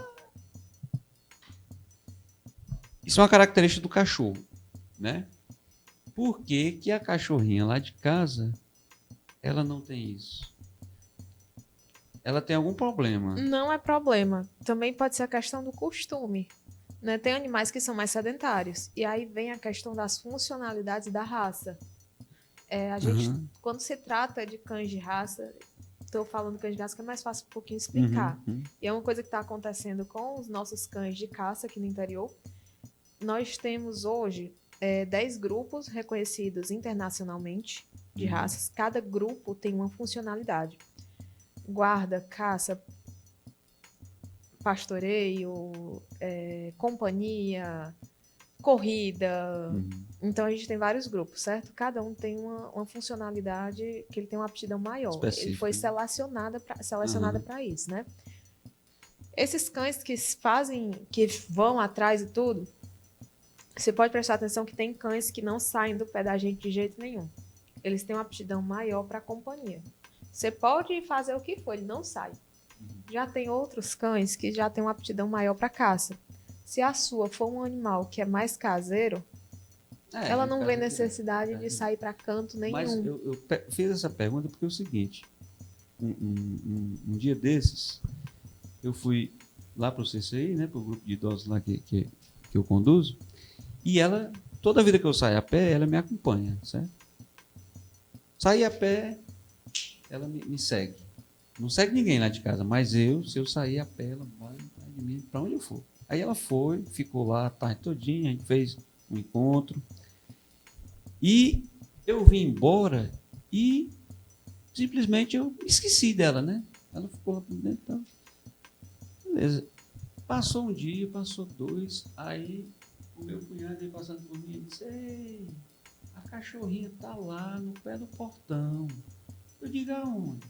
Isso é uma característica do cachorro. Né? Por que que a cachorrinha lá de casa, ela não tem isso? Ela tem algum problema? Não é problema. Também pode ser a questão do costume. Né? Tem animais que são mais sedentários. E aí vem a questão das funcionalidades da raça. A gente, quando se trata de cães de raça, estou falando cães de raça que é mais fácil um pouquinho explicar. E é uma coisa que está acontecendo com os nossos cães de caça aqui no interior. Nós temos hoje 10 grupos reconhecidos internacionalmente de raças. Cada grupo tem uma funcionalidade. Guarda, caça, pastoreio, companhia, corrida. Então a gente tem vários grupos, certo? Cada um tem uma funcionalidade que ele tem uma aptidão maior. Específico. Ele foi selecionada para isso, né? Esses cães que vão atrás e tudo, você pode prestar atenção que tem cães que não saem do pé da gente de jeito nenhum. Eles têm uma aptidão maior para a companhia. Você pode fazer o que for, ele não sai. Já tem outros cães que já têm uma aptidão maior para caça. Se a sua for um animal que é mais caseiro, ela não vê necessidade de sair para canto nenhum. Mas eu fiz essa pergunta porque é o seguinte. Um dia desses, eu fui lá para o CCI, né, para o grupo de idosos lá que eu conduzo, e ela, toda vida que eu saio a pé, ela me acompanha, certo? Sair a pé, ela me segue. Não segue ninguém lá de casa, mas se eu sair a pé, ela vai atrás de mim para onde eu for. Aí ela foi, ficou lá a tarde todinha, a gente fez um encontro. E eu vim embora e simplesmente eu esqueci dela, né? Ela ficou lá por dentro. Então, beleza. Passou um dia, passou 2, aí o meu cunhado veio passando por mim e disse: ei, a cachorrinha tá lá no pé do portão. Eu digo: aonde?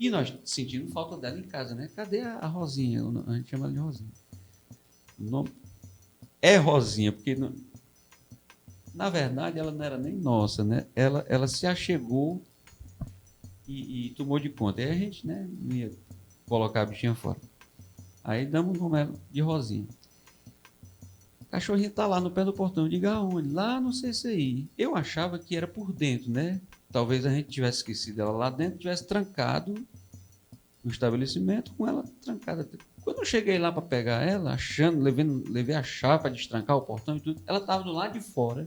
E nós sentindo falta dela em casa, né? Cadê a Rosinha? A gente chama ela de Rosinha. O nome é Rosinha, porque na verdade ela não era nem nossa, né? Ela se achegou e tomou de conta. Aí a gente, né, não ia colocar a bichinha fora. Aí damos o nome de Rosinha. A cachorrinha tá lá no pé do portão. Eu digo: aonde? Lá no CCI. Eu achava que era por dentro, né? Talvez a gente tivesse esquecido ela lá dentro, tivesse trancado o estabelecimento com ela trancada. Quando eu cheguei lá para pegar ela, achando, levei a chave para destrancar o portão e tudo, ela estava do lado de fora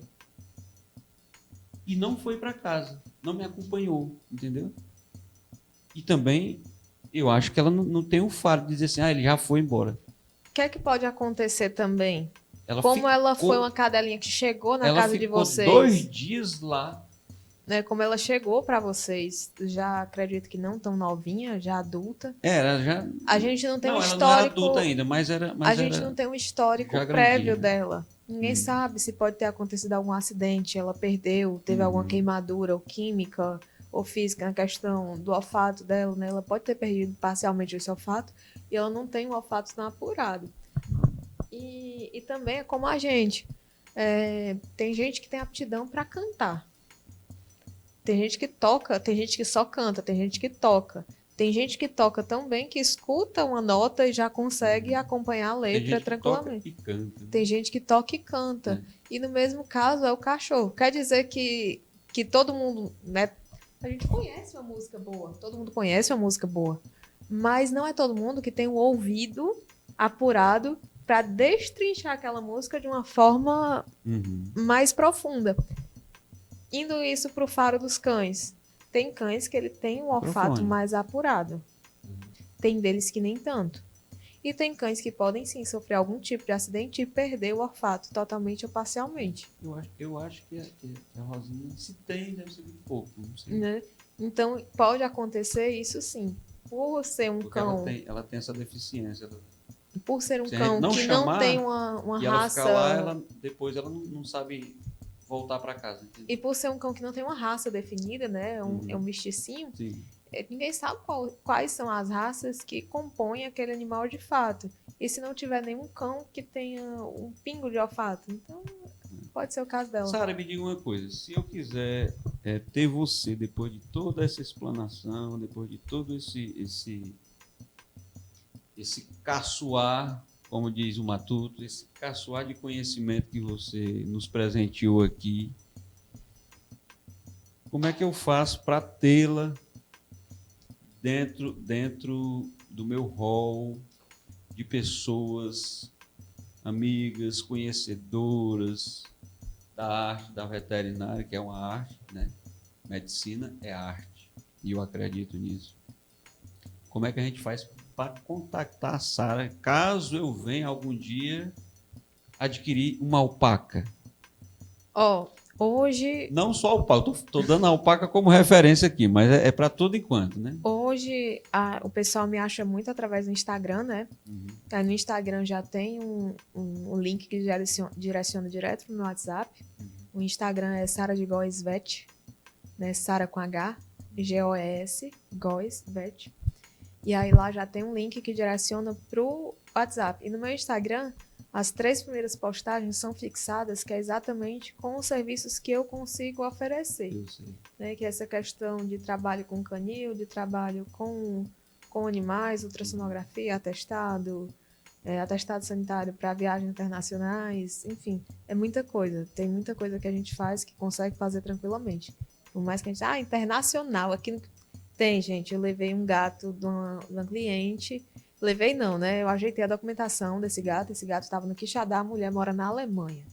e não foi para casa, não me acompanhou, entendeu? E também eu acho que ela não tem o faro de dizer assim: ele já foi embora. O que é que pode acontecer também? Ela foi uma cadelinha que chegou na casa de vocês. Ela ficou 2 dias lá. Né, como ela chegou para vocês, já acredito que não tão novinha, já adulta. Ela já. A gente não tem um histórico. Ela não era adulta ainda, mas era. A gente não tem um histórico prévio dela. Ninguém sabe se pode ter acontecido algum acidente, ela perdeu, teve alguma queimadura, ou química, ou física, na questão do olfato dela, né? Ela pode ter perdido parcialmente esse olfato e ela não tem o olfato tão apurado. E também é como a gente. Tem gente que tem aptidão para cantar. Tem gente que toca, tem gente que só canta, tem gente que toca. Tem gente que toca tão bem que escuta uma nota e já consegue acompanhar a letra tranquilamente. Tem gente que toca e canta. E no mesmo caso é o cachorro. Quer dizer que todo mundo, né? A gente conhece uma música boa, todo mundo conhece uma música boa. Mas não é todo mundo que tem o ouvido apurado para destrinchar aquela música de uma forma mais profunda. Indo isso para o faro dos cães. Tem cães que ele tem um olfato mais apurado. Tem deles que nem tanto. E tem cães que podem sim sofrer algum tipo de acidente e perder o olfato totalmente ou parcialmente. Eu acho que a Rosinha, se tem, deve ser muito pouco. Não sei. Né? Então pode acontecer isso sim. Por ser um cão. Ela tem essa deficiência. Por ser um cão que não tem uma e raça. Ela fica lá, depois ela não sabe voltar para casa. Entendeu? E por ser um cão que não tem uma raça definida, né? É um mesticinho. Sim. Ninguém sabe quais são as raças que compõem aquele animal de fato. E se não tiver nenhum cão que tenha um pingo de olfato, então pode ser o caso dela. Sara, me diga uma coisa. Se eu quiser ter você, depois de toda essa explanação, depois de todo esse caçoar, como diz o Matuto, esse caçoar de conhecimento que você nos presenteou aqui, como é que eu faço para tê-la dentro do meu hall de pessoas amigas, conhecedoras da arte da veterinária, que é uma arte, né? Medicina é arte, e eu acredito nisso. Como é que a gente faz para contactar a Sara, caso eu venha algum dia adquirir uma alpaca? Hoje... Não só alpaca, estou dando a alpaca como referência aqui, mas é para todo enquanto, né? Hoje o pessoal me acha muito através do Instagram, né? Aí no Instagram já tem um link que direciona direto pro meu WhatsApp. O Instagram é Sara de Góes Vet, né? Sara com H, G-O-E-S, Góes Vet. E aí lá já tem um link que direciona pro WhatsApp. E no meu Instagram, as 3 primeiras postagens são fixadas, que é exatamente com os serviços que eu consigo oferecer. Né? Que é essa questão de trabalho com canil, de trabalho com animais, ultrassonografia, atestado sanitário para viagens internacionais, enfim, é muita coisa. Tem muita coisa que a gente faz que consegue fazer tranquilamente. Por mais que a gente... internacional, aqui no... Tem, gente, eu levei um gato de uma cliente... Levei não, né? Eu ajeitei a documentação desse gato. Esse gato estava no Quixadá, a mulher mora na Alemanha.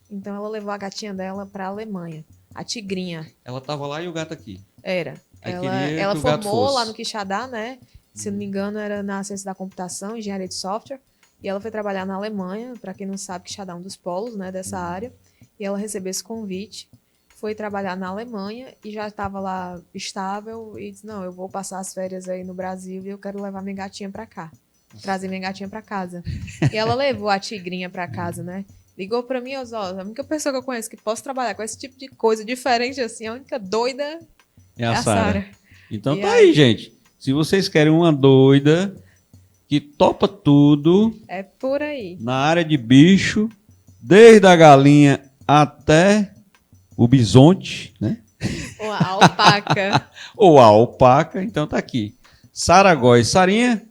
Então ela levou a gatinha dela para a Alemanha, a Tigrinha. Ela estava lá e o gato aqui. Era. Ela formou lá no Quixadá, né? Se não me engano, era na ciência da computação, engenharia de software. E ela foi trabalhar na Alemanha, para quem não sabe, Quixadá é um dos polos, né, dessa área. E ela recebeu esse convite, foi trabalhar na Alemanha e já estava lá estável e disse, não, eu vou passar as férias aí no Brasil e eu quero levar minha gatinha para cá. Trazer minha gatinha para casa. E ela levou a Tigrinha para casa, né? Ligou para mim, a única pessoa que eu conheço que possa trabalhar com esse tipo de coisa diferente assim, a única doida é a Sara. Então e tá aí, gente. Se vocês querem uma doida que topa tudo... É por aí. Na área de bicho, desde a galinha até o bisonte, né? Ou a alpaca. Ou a alpaca, então tá aqui. Sara Góes. Sarinha,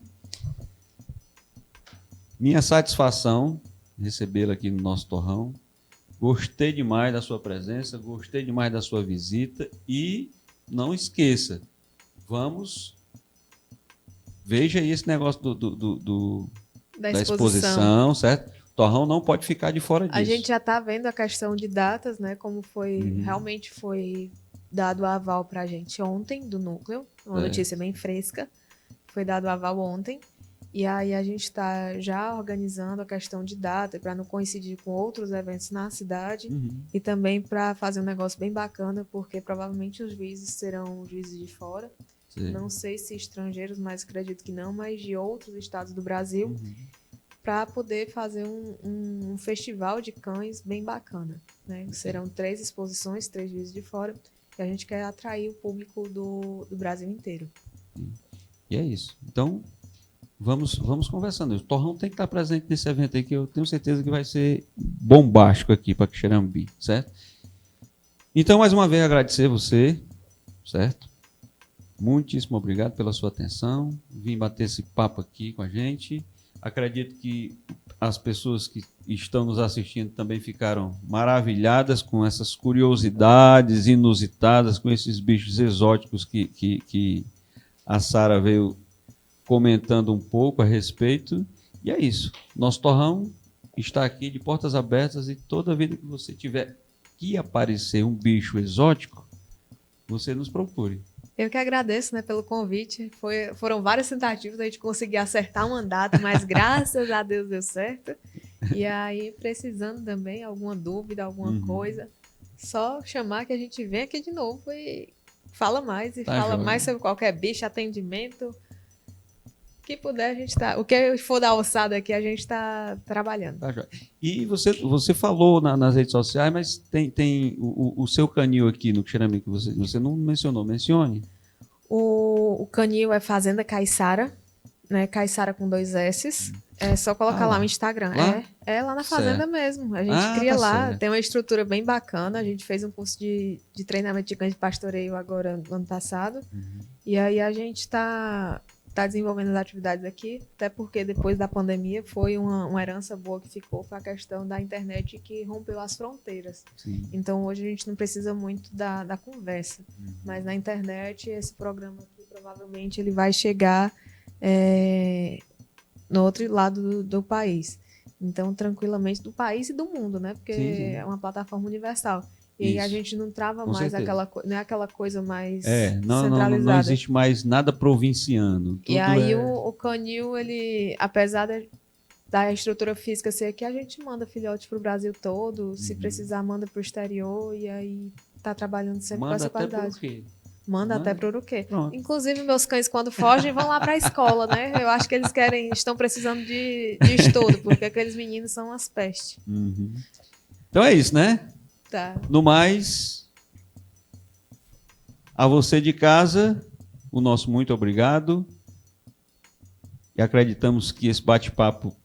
minha satisfação recebê-la aqui no nosso torrão. Gostei demais da sua presença, gostei demais da sua visita e não esqueça, veja aí esse negócio da exposição, certo? O torrão não pode ficar de fora disso. A gente já está vendo a questão de datas, né? Como realmente foi dado o aval para a gente ontem do núcleo, uma notícia bem fresca. Foi dado o aval ontem. E aí a gente está já organizando a questão de data para não coincidir com outros eventos na cidade e também para fazer um negócio bem bacana, porque provavelmente os juízes serão juízes de fora. Sim. Não sei se estrangeiros, mas acredito que não, mas de outros estados do Brasil, para poder fazer um festival de cães bem bacana. Né? Serão 3 exposições, 3 juízes de fora, e a gente quer atrair o público do Brasil inteiro. E é isso. Então, vamos conversando. O torrão tem que estar presente nesse evento aí, que eu tenho certeza que vai ser bombástico aqui para Quixerambi, certo? Então, mais uma vez, agradecer você, certo? Muitíssimo obrigado pela sua atenção. Vim bater esse papo aqui com a gente. Acredito que as pessoas que estão nos assistindo também ficaram maravilhadas com essas curiosidades inusitadas, com esses bichos exóticos que a Sara veio comentando um pouco a respeito. E é isso. Nosso torrão está aqui de portas abertas e toda vida que você tiver que aparecer um bicho exótico, você nos procure. Eu que agradeço, né, pelo convite. Foram várias tentativas da gente conseguir acertar uma data, mas graças a Deus deu certo. E aí, precisando também, alguma dúvida, alguma coisa, só chamar que a gente vem aqui de novo e fala mais. E fala mais sobre qualquer bicho, atendimento. que puder, a gente tá. O que for da alçada aqui, a gente está trabalhando. Tá, joia. E você falou nas redes sociais, mas tem o seu canil aqui no Xerami que você não mencionou. Mencione. O canil é Fazenda Caiçara, né? Caiçara com 2 S's. É só colocar lá no Instagram. Lá? É lá na fazenda Certo. mesmo. A gente cria tá lá, certo. tem uma estrutura bem bacana. A gente fez um curso de treinamento de cães de pastoreio agora no ano passado. E aí a gente está desenvolvendo as atividades aqui, até porque depois da pandemia foi uma herança boa que ficou com a questão da internet que rompeu as fronteiras. Sim. Então hoje a gente não precisa muito da conversa, mas na internet esse programa aqui provavelmente ele vai chegar no outro lado do país. Então, tranquilamente, do país e do mundo, né? Porque Sim. é uma plataforma universal. E aí a Isso. gente não trava Com mais certeza. não é aquela coisa mais Não centralizada. existe mais nada provinciano. E Tudo aí é... o canil, ele, apesar da estrutura física ser aqui, a gente manda filhote para o Brasil todo. Se precisar, manda para o exterior. E aí tá trabalhando sempre com Manda essa até pro qualidade. quê? Manda até para o Uruquê. Pronto. Inclusive, meus cães, quando fogem, vão lá para a escola, né? Eu acho que eles estão precisando de estudo, porque aqueles meninos são umas pestes. Então é isso, né? Tá. No mais, a você de casa, o nosso muito obrigado. E acreditamos que esse bate-papo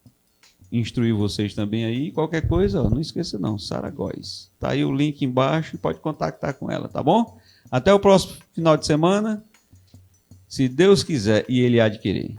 instruiu vocês também aí. Qualquer coisa, não esqueça não, Sara Góes. Tá aí o link embaixo e pode contactar com ela, tá bom? Até o próximo final de semana, se Deus quiser e Ele há de querer.